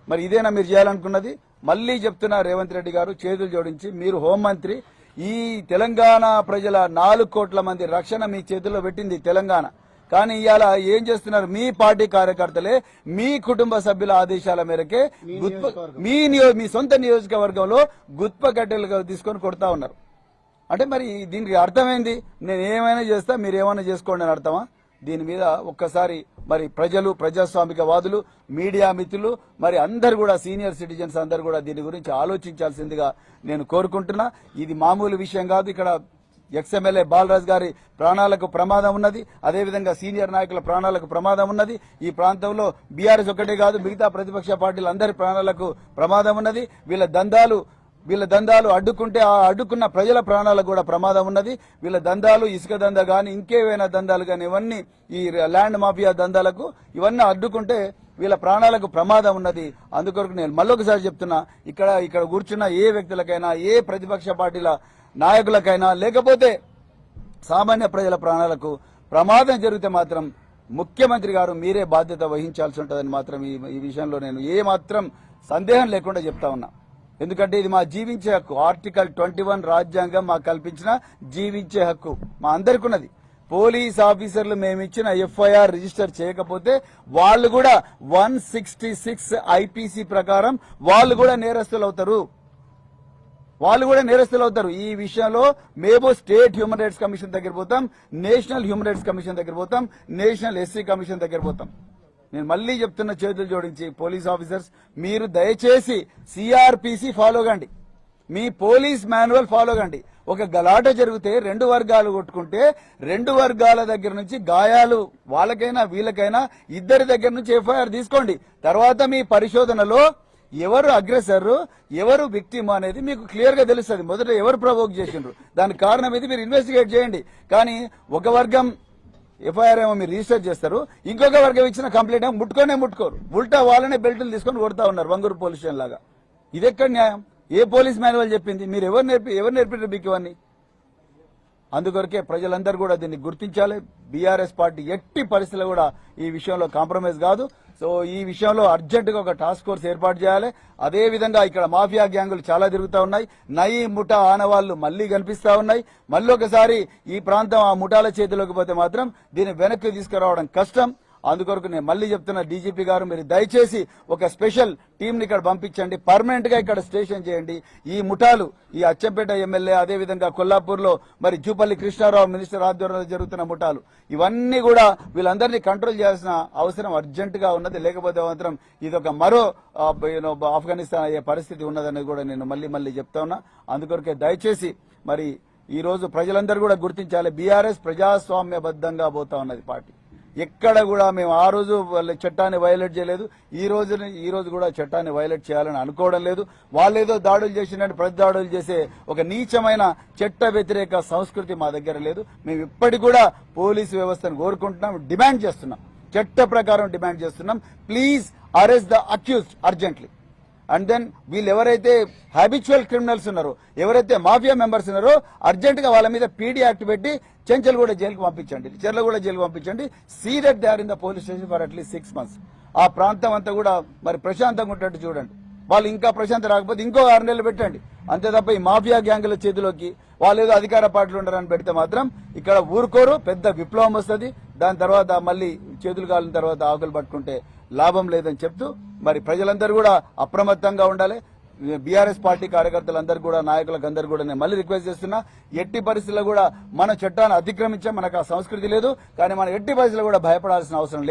మరి ఇదేనా మీరు చేయాలనుకున్నది? మళ్లీ చెప్తున్నా రేవంత్ రెడ్డి గారు, చేతులు జోడించి మీరు హోంమంత్రి, ఈ తెలంగాణ ప్రజల 4 కోట్ల మంది రక్షణ మీ చేతుల్లో పెట్టింది తెలంగాణ. కానీ ఇవాళ ఏం చేస్తున్నారు? మీ పార్టీ కార్యకర్తలే మీ కుటుంబ సభ్యుల ఆదేశాల మేరకే మీ సొంత నియోజకవర్గంలో గుత్ప కట్టెలు తీసుకొని కొడతా ఉన్నారు. అంటే మరి దీనికి అర్థమైంది నేను ఏమైనా చేస్తా మీరు ఏమైనా చేసుకోండి అని అర్థమా? దీని మీద ఒక్కసారి మరి ప్రజలు, ప్రజాస్వామికవాదులు, మీడియా మిత్రులు, మరి అందరు కూడా సీనియర్ సిటిజన్స్ అందరు కూడా దీని గురించి ఆలోచించాల్సిందిగా నేను కోరుకుంటున్నా. ఇది మామూలు విషయం కాదు. ఇక్కడ ఎక్స్ఎమ్మెల్యే బాలరాజ్ గారి ప్రాణాలకు ప్రమాదం ఉన్నది. అదేవిధంగా సీనియర్ నాయకుల ప్రాణాలకు ప్రమాదం ఉన్నది. ఈ ప్రాంతంలో బీఆర్ఎస్ ఒక్కటే కాదు, మిగతా ప్రతిపక్ష పార్టీలు అందరి ప్రాణాలకు ప్రమాదం ఉన్నది. వీళ్ళ దందాలు అడ్డుకుంటే ఆ అడ్డుకున్న ప్రజల ప్రాణాలకు కూడా ప్రమాదం ఉన్నది. వీళ్ళ దందాలు, ఇసుక దందా గాని ఇంకేవైనా దందాలు గాని ఇవన్నీ ఈ ల్యాండ్ మాఫియా దందాలకు ఇవన్నీ అడ్డుకుంటే వీళ్ళ ప్రాణాలకు ప్రమాదం ఉన్నది. అందుకొరకు నేను మళ్ళొకసారి చెప్తున్నా, ఇక్కడ కూర్చున్న ఏ వ్యక్తులకైనా, ఏ ప్రతిపక్ష పార్టీల నాయకులకైనా, లేకపోతే సామాన్య ప్రజల ప్రాణాలకు ప్రమాదం జరిగితే మాత్రం ముఖ్యమంత్రి గారు మీరే బాధ్యత వహించాల్సి ఉంటుందని మాత్రం ఈ విషయంలో నేను ఏ మాత్రం సందేహం లేకుండా చెప్తా ఉన్నా. ఎందుకంటే ఇది మా జీవించే హక్కు. ఆర్టికల్ 21 రాజ్యాంగం మాకు కల్పించిన జీవించే హక్కు మా అందరికి ఉన్నది. పోలీస్ ఆఫీసర్లు మేమిచ్చిన ఎఫ్ఐఆర్ రిజిస్టర్ చేయకపోతే వాళ్ళు కూడా 166 ఐపీసీ ప్రకారం వాళ్ళు కూడా నేరస్తులు అవుతారు. ఈ విషయంలో మేము స్టేట్ హ్యూమన్ రైట్స్ కమిషన్ దగ్గర పోతాం, నేషనల్ హ్యూమన్ రైట్స్ కమిషన్ దగ్గర పోతాం, నేషనల్ ఎస్సీ కమిషన్ దగ్గర పోతాం. నేను మళ్ళీ చెప్తున్న, చేతులు జోడించి పోలీస్ ఆఫీసర్స్ మీరు దయచేసి సిఆర్పిసి ఫాలో కండి, మీ పోలీస్ మాన్యువల్ ఫాలో కండి. ఒక గలాట జరిగితే 2 వర్గాలు కొట్టుకుంటే 2 వర్గాల దగ్గర నుంచి గాయాలు వాళ్ళకైనా వీళ్ళకైనా ఇద్దరి దగ్గర నుంచి ఎఫ్ఐఆర్ తీసుకోండి. తర్వాత మీ పరిశోధనలో ఎవరు అగ్రెసర్, ఎవరు విక్టిమ్ అనేది మీకు క్లియర్ గా తెలుస్తుంది. మొదట ఎవరు ప్రవోక్ చేసిండ్రు, దానికి కారణం ఇది మీరు ఇన్వెస్టిగేట్ చేయండి. కానీ ఒక వర్గం ఎఫ్ఐఆర్ ఏమో మీరు రిజిస్టర్ చేస్తారు, ఇంకొక వర్గం ఇచ్చిన కంప్లైంట్ ఏమో ముట్టుకోరు. ఉల్టా వాళ్ళనే బెల్టులు తీసుకొని కొడతా ఉన్నారు వంగూరు పోలీస్ స్టేషన్ లాగా. ఇది ఎక్కడ న్యాయం? ఏ పోలీస్ మాన్యువల్ చెప్పింది? మీరు ఎవరు నేర్పారు మీకు ఇవన్నీ? అందుకొరకే ప్రజలందరూ కూడా దీన్ని గుర్తించాలి. బీఆర్ఎస్ పార్టీ ఎట్టి పరిస్థితుల్లో కూడా ఈ విషయంలో కాంప్రమైజ్ కాదు. సో ఈ విషయంలో అర్జెంట్ గా ఒక టాస్క్ ఫోర్స్ ఏర్పాటు చేయాలి. అదే విధంగా ఇక్కడ మాఫియా గ్యాంగులు చాలా తిరుగుతా ఉన్నాయి. నయీ ముఠా ఆనవాళ్లు మళ్లీ కనిపిస్తా ఉన్నాయి. మళ్ళీ ఒకసారి ఈ ప్రాంతం ఆ ముఠాల చేతిలోకి పోతే మాత్రం దీన్ని వెనక్కి తీసుకురావడం కష్టం. అందుకొరకు నేను మళ్ళీ చెప్తున్నా, డీజీపీ గారు మీరు దయచేసి ఒక స్పెషల్ టీం ని ఇక్కడ పంపించండి, పర్మనెంట్ గా ఇక్కడ స్టేషన్ చేయండి. ఈ ముఠాలు, ఈ అచ్చంపేట ఎమ్మెల్యే, అదేవిధంగా కొల్లాపూర్ లో మరి జూపల్లి కృష్ణారావు మినిస్టర్ ఆధ్వర్యంలో జరుగుతున్న ముఠాలు, ఇవన్నీ కూడా వీళ్ళందరినీ కంట్రోల్ చేయాల్సిన అవసరం అర్జెంట్ గా ఉన్నది. లేకపోతే మాత్రం ఇది ఒక మరో ఆఫ్ఘనిస్తాన్ అయ్యే పరిస్థితి ఉన్నదనేది కూడా నేను మళ్ళీ చెప్తా ఉన్నా. అందుకొరకే దయచేసి మరి ఈ రోజు ప్రజలందరూ కూడా గుర్తించాలి, బీఆర్ఎస్ ప్రజాస్వామ్యబద్ధంగా పోతా ఉన్నది పార్టీ. ఎక్కడ కూడా మేము ఆ రోజు చట్టాన్ని వైలేట్ చేయలేదు, ఈ రోజు కూడా చట్టాన్ని వైలేట్ చేయాలని అనుకోవడం లేదు. వాళ్ళేదో దాడులు చేసినట్టు ప్రతి దాడులు చేసే ఒక నీచమైన చట్ట వ్యతిరేక సంస్కృతి మా దగ్గర లేదు. మేము ఇప్పటికి కూడా పోలీసు వ్యవస్థను కోరుకుంటున్నాం, డిమాండ్ చేస్తున్నాం, చట్ట ప్రకారం డిమాండ్ చేస్తున్నాం. Please arrest the accused urgently. And then వీళ్ళు ఎవరైతే హ్యాబిచువల్ క్రిమినల్స్ ఉన్నారో, ఎవరైతే మాఫియా మెంబర్స్ ఉన్నారో అర్జెంట్ గా వాళ్ళ మీద పీడీ యాక్ట్ పెట్టి చెంచల్గూడ జైలుకు పంపించండి, చెర్లగూడ జైలుకు పంపించండి. See that they are in the police station for at least 6 months. ఆ ప్రాంతం అంతా కూడా మరి ప్రశాంతంగా ఉండేట్టు చూడండి. వాళ్ళు ఇంకా ప్రశాంతం రాకపోతే ఇంకో 6 నెలలు పెట్టండి. అంతే తప్ప ఈ మాఫియా గ్యాంగుల చేతిలోకి వాళ్ళు ఏదో అధికార పార్టీలు ఉండారని పెడితే మాత్రం ఇక్కడ ఊరుకోరు, పెద్ద విప్లవం వస్తుంది. దాని తర్వాత మళ్ళీ చేతులు కాలిన తర్వాత ఆకులు పట్టుకుంటే లాభం లేదని చెప్తూ మరి ప్రజలందరూ కూడా అప్రమత్తంగా ఉండాలి. బీఆర్ఎస్ పార్టీ కార్యకర్తలందరూ కూడా, నాయకులకు అందరూ కూడా నేను మళ్ళీ రిక్వెస్ట్ చేస్తున్నా, ఎట్టి పరిస్థితుల్లో కూడా మన చట్టాన్ని అతిక్రమించాం, మనకు ఆ సంస్కృతి లేదు. కానీ మనం ఎట్టి పరిస్థితుల్లో కూడా భయపడాల్సిన అవసరం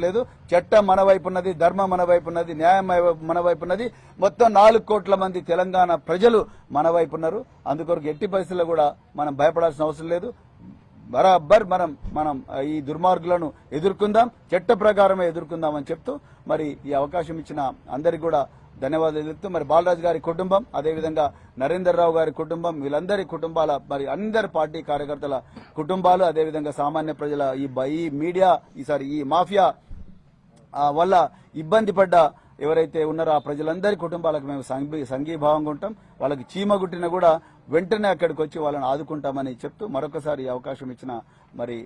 లేదు. చట్టం మన వైపు ఉన్నది, ధర్మం మన వైపు ఉన్నది, న్యాయం మన వైపు ఉన్నది. మొత్తం 4 కోట్ల మంది తెలంగాణ ప్రజలు మన వైపు ఉన్నారు. అందుకొరకు ఎట్టి పరిస్థితుల్లో కూడా మనం భయపడాల్సిన అవసరం లేదు. బరాబర్ మనం ఈ దుర్మార్గులను ఎదుర్కొందాం, చట్ట ప్రకారమే ఎదుర్కొందాం అని చెప్తూ మరి ఈ అవకాశం ఇచ్చిన అందరికీ కూడా ధన్యవాదాలు చెప్తూ మరి బాలరాజు గారి కుటుంబం, అదేవిధంగా నరేందర్ రావు గారి కుటుంబం, వీళ్ళందరి కుటుంబాల మరి అందరి పార్టీ కార్యకర్తల కుటుంబాలు, అదేవిధంగా సామాన్య ప్రజల ఈ మీడియా ఈ మాఫియా వల్ల ఇబ్బంది పడ్డ ఎవరైతే ఉన్నారో ఆ ప్రజలందరి కుటుంబాలకు మేము సంఘీభావంగా ఉంటాం. వాళ్ళకి చీమ గుట్టినా కూడా వెంటనే అక్కడికి వచ్చి వాళ్ళని ఆదుకుంటామని చెప్తూ మరొకసారి ఈ అవకాశం ఇచ్చిన మరి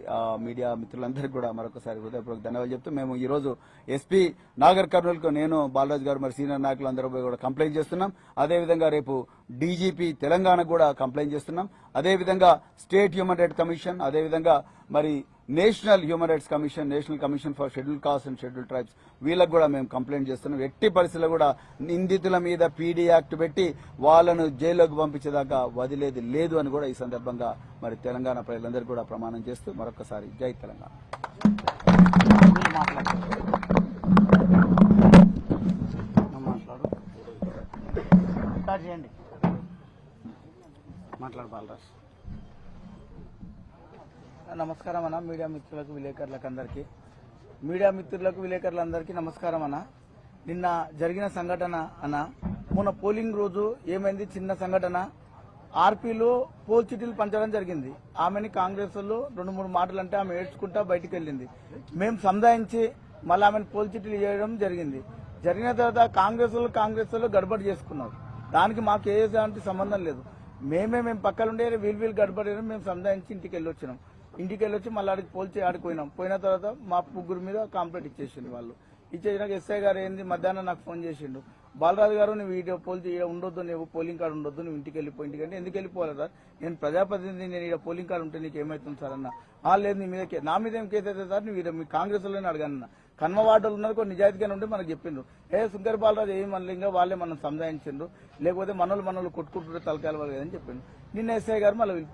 మీడియా మిత్రులందరికీ కూడా మరొకసారి హృదయపూర్వక ధన్యవాదాలు చెప్తూ మేము ఈ రోజు ఎస్పీ నాగర్ కర్నూలుకు నేను, బాలరాజు గారు, మరి సీనియర్ నాయకులు అందరూ కూడా కంప్లైంట్ చేస్తున్నాం. అదేవిధంగా రేపు డీజీపీ తెలంగాణ కూడా కంప్లైంట్ చేస్తున్నాం. అదేవిధంగా స్టేట్ హ్యూమన్ రైట్స్ కమిషన్, అదేవిధంగా మరి national human rights commission, national commission for schedule caste and schedule tribes వీళ్ళకు కూడా మేము కంప్లైంట్ చేస్తున్నాం. ఎట్టి పరిస్థితుల్లో కూడా నిందితుల మీద పీడీ యాక్ట్ పెట్టి వాళ్ళను జైల్లోకి పంపించేదాకా వదిలేది లేదు అని కూడా ఈ సందర్భంగా మరి తెలంగాణ ప్రజలందరికీ కూడా ప్రమాణం చేస్తూ మరొకసారి జై తెలంగాణ. మాట్లాడు బాలరాజ్. నమస్కారం అన్న. మీడియా మిత్రులకు విలేకరులందరికీ నమస్కారం అన్న. నిన్న జరిగిన సంఘటన అన్న, మొన్న పోలింగ్ రోజు ఏమైంది, చిన్న సంఘటన. ఆర్పీలో పోల్ చిటీలు పంచడం జరిగింది. ఆమెని కాంగ్రెస్ వాళ్ళు 2-3 మాటలు అంటే ఆమె ఏడ్చుకుంటా బయటికి వెళ్ళింది. మేము సంధాయించి మళ్ళీ ఆమెను పోల్ చిటీలు చేయడం జరిగింది. జరిగిన తర్వాత కాంగ్రెస్ వాళ్ళు గడబడి చేసుకున్నారు. దానికి మాకు ఏ సంబంధం లేదు. మేము పక్కలుండే వీళ్ళు గడబడి మేము సంధాయించి ఇంటికి వెళ్ళొచ్చి మళ్ళీ ఆడికి పోల్చి ఆడిపోయినాం. పోయిన తర్వాత మా ముగ్గురు మీద కంప్లైంట్ ఇచ్చేసిండు. వాళ్ళు ఇచ్చేసినాక ఎస్ఐ గారు ఏంది మధ్యాహ్నం నాకు ఫోన్ చేసిండు. బాలరాజు గారు నువ్వు వీడియో పోల్చి ఉండొద్దు, నువ్వు పోలింగ్ కార్డు ఉండొద్దు, నువ్వు ఇంటికి అంటే ఎందుకు వెళ్ళిపోవాలి సార్, నేను ప్రజాప్రతినిధి, నేను ఇక్కడ పోలింగ్ కార్డు ఉంటే నీకు ఏమవుతుంది సార్ అన్న. లేదు నీ మీద నా మీద ఏం కేసు అవుతుంది సార్, నువ్వు మీ కాంగ్రెస్ వాళ్ళని అడగన్న. కన్మ వార్డులు ఉన్నారు, కొన్ని నిజాయితీగానే ఉంటే మనకు చెప్పిండ్రు. శంకర్ బాలరాజు ఏం మనలు ఇంకా వాళ్ళే మనం సంధాయించిండ్రు, లేకపోతే మనోళ్ళు కొట్టుకుంటుంటే తలకాయలు వాళ్ళు అని చెప్పిండు. నిన్న ఎస్ఐ గారు మళ్ళీ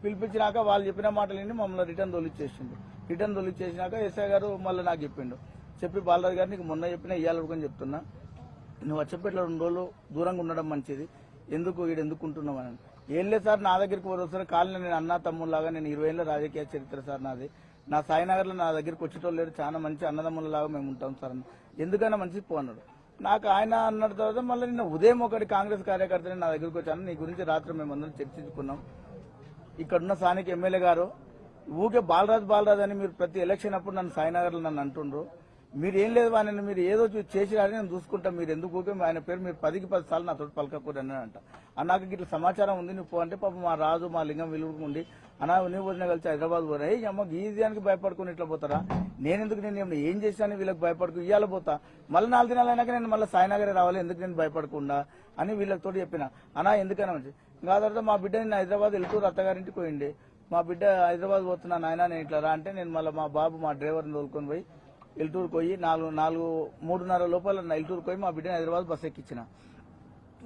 పిలిపించినాక వాళ్ళు చెప్పిన మాటలు విని మమ్మల్ని రిటర్న్ తొలిచేసినాక ఎస్ఐ గారు మళ్ళీ నాకు చెప్పి బాలరాజు గారు నీకు మొన్న చెప్పినా ఇయ్యాలి చెప్తున్నా, నువ్వు వచ్చేపేటలో 2 రోజులు దూరంగా ఉండడం మంచిది, ఎందుకుంటున్నావు అని. ఏం లేదు సార్, నా దగ్గరికి వస్తారు కాలనీ, నేను అన్న తమ్ముళ్ళలాగా, నేను 20 ఏళ్ళ రాజకీయ చరిత్ర సార్ నాది. నా సాయినగర్ లో నా దగ్గరికి వచ్చేటోళ్ళు లేరు, చాలా మంచి అన్నదమ్ములలాగా మేము ఉంటాం సార్ అన్న. ఎందుకైనా మంచిది పో అన్నాడు. నాకు ఆయన అన్న తర్వాత మళ్ళీ నిన్న ఉదయం ఒకటి కాంగ్రెస్ కార్యకర్తని నా దగ్గరికి వచ్చాను. నీ గురించి రాత్రి మేమందరం చర్చించుకున్నాం. ఇక్కడున్న స్థానిక ఎమ్మెల్యే గారు ఊకే బాలరాజ్ అని మీరు ప్రతి ఎలక్షన్ అప్పుడు నన్ను సాయినగర్ లో నన్ను అంటుండ్రు. మీరు ఏం లేదు ఆయన, మీరు ఏదో చేసిరాని నేను చూసుకుంటా, మీరు ఎందుకు ఊకే ఆయన పేరు మీరు 10కి 10 సార్లు నాతో పలకకూడదు అన్నాడంట. అన్నాక ఇట్లా సమాచారం ఉంది, నువ్వు అంటే పాపం మా రాజు మా లింగం విలువ ఉండి అన్నా నువ్వు వదిన కలిసి హైదరాబాద్ పోరా, అమ్మ గీజానికి భయపడుకుని ఇట్లా పోతారా, నేను ఏం చేశాను వీళ్ళకి భయపడుకు ఇయ్యాల పోతా, మళ్ళీ 4 దినాలు అయినాక నేను మళ్ళీ సాయినగరే రావాలి, ఎందుకు నేను భయపడకుండా అని వీళ్ళతో చెప్పిన. అన్నా ఎందుకైనా మంచి. ఇంకా తర్వాత మా బిడ్డ నేను హైదరాబాద్ వెళ్తూ అత్తగారింటికి పోయిండే, మా బిడ్డ హైదరాబాద్ పోతున్నా నాయన నేను ఇట్లా రా అంటే, నేను మళ్ళీ మా బాబు మా డ్రైవర్ని తోలుకొని పోయి ఎల్టూరుకు పోయి 3:30 లోపల ఎల్టూరుకు పోయి మా బిడ్డని హైదరాబాద్ బస్సు ఎక్కించిన.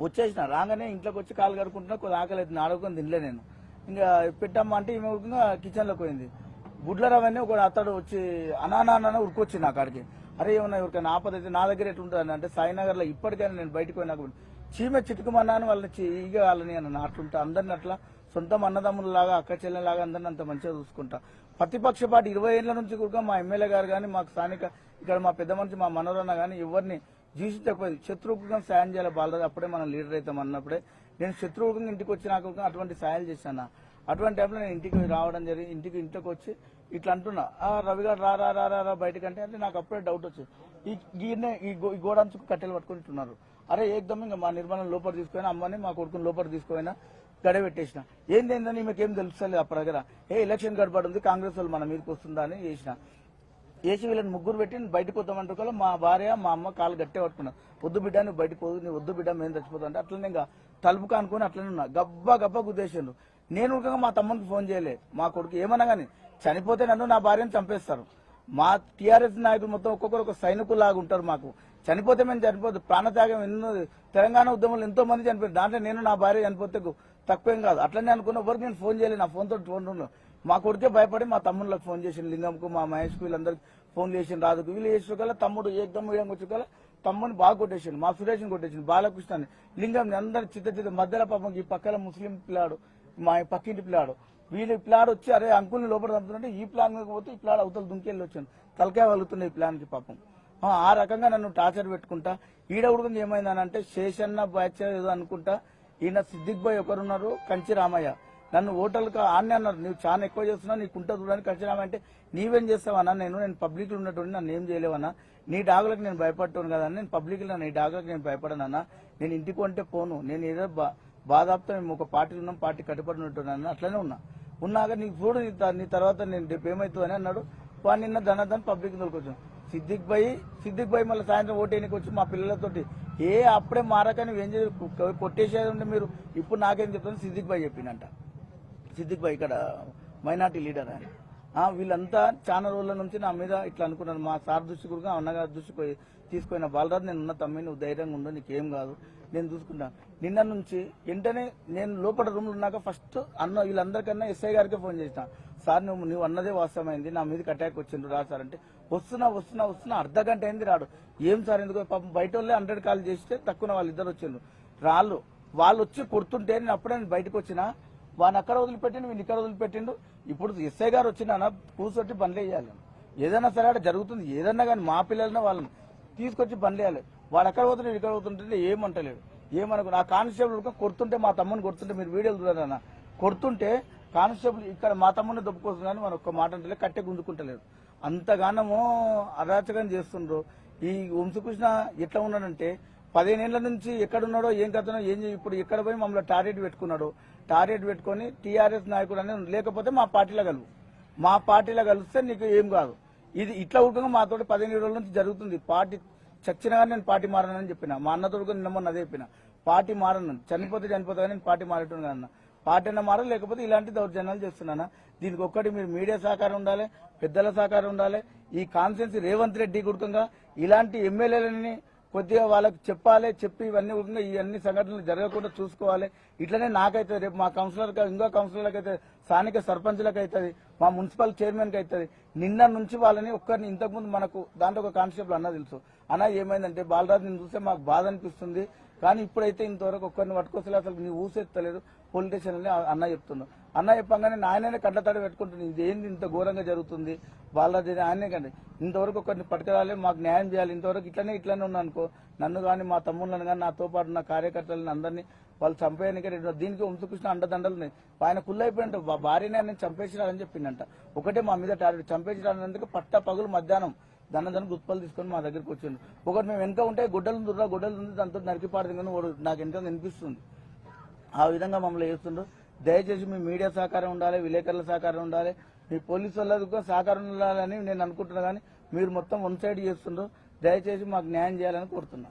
వచ్చేసిన రాగానే ఇంట్లోకి వచ్చి కాలు కడుకుంటున్నా, కొద్ది ఆకలి అయితే ఆడుకొని తినలే. నేను ఇంకా పెట్టమ్మా అంటే ఈమె ఉరుకుగా కిచెన్లోకి పోయింది. గుడ్లరావన్నీ ఒక అతడు వచ్చి అనాన్న ఉరుకొచ్చింది నా కాడికి. అరే ఏమన్నా ఎవరికైనా ఆపదైతే నా దగ్గర ఎట్లుంటుంది అంటే, సాయినగర్ లో ఇప్పటికైనా నేను బయటకు పోయినా చీమె చిటుకుమన్నాను వాళ్ళని ఈగ వాళ్ళని అన్న. అట్లుంటా అందరిని అట్లా సొంతం అన్నదమ్ములలాగా అక్క చెల్లెలాగా అందరిని అంత మంచిగా చూసుకుంటా. ప్రతిపక్ష పార్టీ 20 ఏళ్ల నుంచి కూడా మా ఎమ్మెల్యే గారు కానీ, మాకు స్థానిక ఇక్కడ మా పెద్ద మనిషి మా మనోరన్న కానీ ఎవరిని జీవించకపోయింది. శత్రువుగా సాయం చేయాలి బాలరాజు, అప్పుడే మనం లీడర్ అవుతాం అన్నప్పుడే నేను శత్రువుగా ఇంటికి వచ్చినాక అటువంటి సాయాలు చేశాను. అటువంటి టైంలో నేను ఇంటికి రావడం జరిగింది. ఇంటికి వచ్చి ఇట్లా అంటున్నా, రవి గారు రా బయటకంటే అంటే నాకు అప్పుడే డౌట్ వచ్చింది. ఈ గోడంచుకు కట్టెలు పట్టుకుంటున్నారు. అరే ఏకదమ్ ఇంకా మా నిర్మాణం లోపల తీసుకుపోయినా, అమ్మని మా కొడుకుని లోపల తీసుకుపోయినా, గడబెట్టేసిన. ఏందేందని ఈమెకేం తెలుస్తలేదు అప్పటి దగ్గర. ఎలక్షన్ గడపడి ఉంది, కాంగ్రెస్ వాళ్ళు మన మీదకి వస్తుందా అని చేసిన. వేసి వీళ్ళని ముగ్గురు పెట్టి బయటకు వద్దామంటే మా భార్య మా అమ్మ కాలు గట్టే పట్టుకున్నా. వద్దు బిడ్డ నువ్వు బయటకు పోదు, నీ వద్దు బిడ్డ మేము చచ్చిపోతా అంటే అట్లనే ఇంకా తలుపు కానుకొని అట్లనే ఉన్నా. గబ్బా గుద్దేసిండు. నేను మా తమ్మునికి ఫోన్ చేయలే. మా కొడుకు ఏమన్నా కానీ చనిపోతే నన్ను నా భార్యను చంపేస్తారు. మా టీఆర్ఎస్ నాయకులు మొత్తం ఒక్కొక్కరు ఒక సైనికులాగా ఉంటారు. మాకు చనిపోతే మేము చనిపోతే ప్రాణత్యాగం ఎన్నో, తెలంగాణ ఉద్యమంలో ఎంతో మంది చనిపోయారు. దాంట్లో నేను నా భార్య చనిపోతే తక్కువేం కాదు. అట్లనే అనుకున్న వరకు నేను ఫోన్ చేయలేదు. నా ఫోన్ మా కొడుకే భయపడి మా తమ్ముళ్ళకి ఫోన్ చేసిన, లింగంకు మా మహేష్కు వీళ్ళందరికీ ఫోన్ చేసిన, రాజుకు వీళ్ళు చేసిన తమ్ముడు ఏకదమ్ వీళ్ళకి వచ్చి తమ్ముని బాగా కొట్టేసిండు, మా సురేష్ని కొట్టేసిండు, బాలకృష్ణని, లింగం అందరు చిత్త మధ్యలో పాపం ఈ పక్కన ముస్లిం పిల్లాడు, మా పక్కింటి పిల్లాడు, వీళ్ళు పిల్లాడు వచ్చి అరే అంకుల్ని లోపల చంపుతుంటే ఈ ప్లాన్ మీద పోతే ఈ పిల్లాడు అవతల దుంకెళ్ళి వచ్చాను. తలకాయ వలుగుతున్నాయి ఈ ప్లాన్ కి పాపం. ఆ రకంగా నన్ను టార్చర్ పెట్టుకుంటా. ఈడ ఉడకంగా ఏమైందనంటే శేషన్న బ్యాచ్ ఏదో అనుకుంటా, ఈయన సిద్దిక్ భాయ్ ఒకరున్నారు, కంచి రామయ్య. నన్ను హోటల్కి ఆన్నే అన్నారు, నువ్వు చాలా ఎక్కువ చేస్తున్నావు, నీకు ఉంటుంది చూడడానికి. కంచి రామయ్య అంటే నీవేం చేస్తావన్నా, నేను పబ్లిక్ లో ఉన్నటువంటి నన్ను ఏం చేయలేవన్నా, నీ డాగులకు నేను భయపడతాను కదా, నేను పబ్లిక్ లో నీ డాగులకు నేను భయపడనన్నా, నేను ఇంటికి వంటే పోను, నేను ఏదో బాధాపుతో మేము ఒక పార్టీలో ఉన్నాం, పార్టీ కట్టుబడి ఉంటున్నాను, అట్లనే ఉన్నాక నీకు చూడు నీ తర్వాత నేను రేపు ఏమవుతుందని అన్నాడు. వాడు నిన్న ధనధన్ పబ్లిక్ దొరికొచ్చాను. సిద్దిక్ భాయ్ మళ్ళీ సాయంత్రం ఓటేనికి వచ్చి మా పిల్లలతోటి అప్పుడే మారకని ఏం కొట్టేసేది ఉంటే మీరు ఇప్పుడు నాకేం చెప్తాను సిద్దిక్ భాయ్ చెప్పిందంట. సిద్దిక్ భాయ్ ఇక్కడ మైనార్టీ లీడర్ ఆయన. వీళ్ళంతా చాలా రోజుల నుంచి నా మీద ఇట్లా అనుకున్నారు. మా సార్ దృష్టి కూడా అన్నగారి దృష్టి తీసుకున్న బాలరాజు, నేను ఉన్న తమ్మి, నువ్వు ధైర్యంగా ఉండు, నీకేం కాదు, నేను చూసుకుంటా. నిన్న నుంచి వెంటనే నేను లోపల రూమ్లో ఉన్నాక ఫస్ట్ అన్న వీళ్ళందరికన్నా ఎస్ఐ గారికి ఫోన్ చేసిన, సార్ నువ్వు అన్నదే వాస్తవమైంది, నా మీదకి అటాక్ వచ్చిండ్రు రా సార్ అంటే, వస్తున్నా అర్ధ గంట అయింది రాడు. ఏం సార్ ఎందుకు పాపం బయట వాళ్ళే 100 కాల్ చేస్తే తక్కువ వాళ్ళిద్దరు వచ్చిండ్రు. వాళ్ళు వచ్చి కొడుతుంటే నేను అప్పుడే బయటకు వచ్చినా, వాడిని అక్కడ వదిలిపెట్టిండు, వీళ్ళు ఇక్కడ వదిలిపెట్టిండు. ఇప్పుడు ఎస్ఐ గారు వచ్చినా కూర్చొట్టి బండ్లు వేయాలి. ఏదైనా సరే అక్కడ జరుగుతుంది, ఏదన్నా కానీ మా పిల్లలనే వాళ్ళని తీసుకొచ్చి బండ్లు వేయాలి. వాడు అక్కడ పోతుంటే ఇక్కడ పోతుంటే ఏమంటలేడు, ఏమనుకో. ఆ కానిస్టేబుల్ కొడుతుంటే, మా తమ్ముని కొడుతుంటే, మీరు వీడియోలు చూడాలన్న కొడుతుంటే కానిస్టేబుల్ ఇక్కడ మా తమ్ముని దొప్పుకొస్తున్నాను, మన ఒక్క మాట అంటే కట్టె గుంజుకుంటలేడు. అంతగానము అరాచకం చేస్తుండ్రు. ఈ వంశకృష్ణ ఎట్లా ఉన్నాడంటే 15 ఏళ్ల నుంచి ఎక్కడున్నాడో ఏం కథనో ఏం ఇప్పుడు ఎక్కడ పోయి మమ్మల్ని టార్గెట్ పెట్టుకున్నాడు. టార్గెట్ పెట్టుకుని టీఆర్ఎస్ నాయకుడు అనేది లేకపోతే మా పార్టీలో కలిస్తే నీకు ఏం కాదు. ఇది ఇట్లా ఉడకంగా మాతో 15 రోజుల నుంచి జరుగుతుంది. పార్టీ చచ్చినా కానీ నేను పార్టీ మారనని చెప్పిన, మా అన్నతో నిన్న మొన్న అదే చెప్పిన, పార్టీ మారను, చనిపోతే కానీ నేను పార్టీ మారేటోను అన్న. పార్టీ అన్న మారదు, లేకపోతే ఇలాంటి దౌర్జన్యాలు చేస్తున్నానా. దీనికి ఒక్కటి మీరు మీడియా సహకారం ఉండాలి, పెద్దల సహకారం ఉండాలి. ఈ కాన్స్టిట్యున్సీ రేవంత్ రెడ్డి గుర్తంగా ఇలాంటి ఎమ్మెల్యేలని కొద్దిగా వాళ్ళకి చెప్పి ఇవన్నీ కూడా ఈ అన్ని సంఘటనలు జరగకుండా చూసుకోవాలి. ఇట్లనే నాకైతే రేపు మా కౌన్సిలర్కి, ఇంకో కౌన్సిలర్కి అయితే, స్థానిక సర్పంచ్లకు అవుతుంది, మా మున్సిపల్ చైర్మన్కి అవుతుంది. నిన్న నుంచి వాళ్ళని ఒక్కరిని, ఇంతకుముందు మనకు దాంట్లో ఒక కానిస్టేబుల్ అన్న తెలుసు, అన్న ఏమైందంటే బాలరాజుని చూస్తే మాకు బాధ అనిపిస్తుంది, కానీ ఇప్పుడైతే ఇంతవరకు ఒక్కరిని పట్టుకొస్తే అసలు నీ ఊసెత్తలేదు పోలీస్ స్టేషన్ అని అన్న చెప్తున్నాడు. అన్న చెప్పగానే ఆయననే కళ్ళ తడి పెట్టుకుంటుంది, ఇదేంది ఇంత ఘోరంగా జరుగుతుంది బాలరాజు ఆయనే కండి, ఇంతవరకు ఒకరిని పట్టుకురాలి, మాకు న్యాయం చేయాలి. ఇంతవరకు ఇట్లనే ఉన్నా అనుకో, నన్ను కానీ మా తమ్ముళ్ళని కానీ నాతో పాటు నా కార్యకర్తలని అందరినీ వాళ్ళు చంపేయడానికి దీనికి వంశకృష్ణ అండదండలు ఉన్నాయి. ఆయన కుళ్ళైపోయినట్టు భార్యనే ఆయన చంపేసినారని చెప్పిండంట. ఒకటే మా మీద టార్గెట్ చంపేసినందుకు పట్ట పగులు మధ్యాహ్నం దన్న గుత్పలు తీసుకొని మా దగ్గరికి వచ్చిండు. ఒకటి మేము వెనక ఉంటే గుడ్డలు ఉంది, దాంతో నరికిపాడు కానీ నాకు వెనక వినిపిస్తుంది. ఆ విధంగా మమ్మల్ని చేస్తుండ్రు. దయచేసి మీ మీడియా సహకారం ఉండాలి, విలేకరుల సహకారం ఉండాలి, మీ పోలీసు వాళ్ళకు సహకారం ఉండాలని నేను అనుకుంటున్నా. కానీ మీరు మొత్తం వన్ సైడ్ చేస్తుండ్రు. దయచేసి మాకు న్యాయం చేయాలని కోరుతున్నా.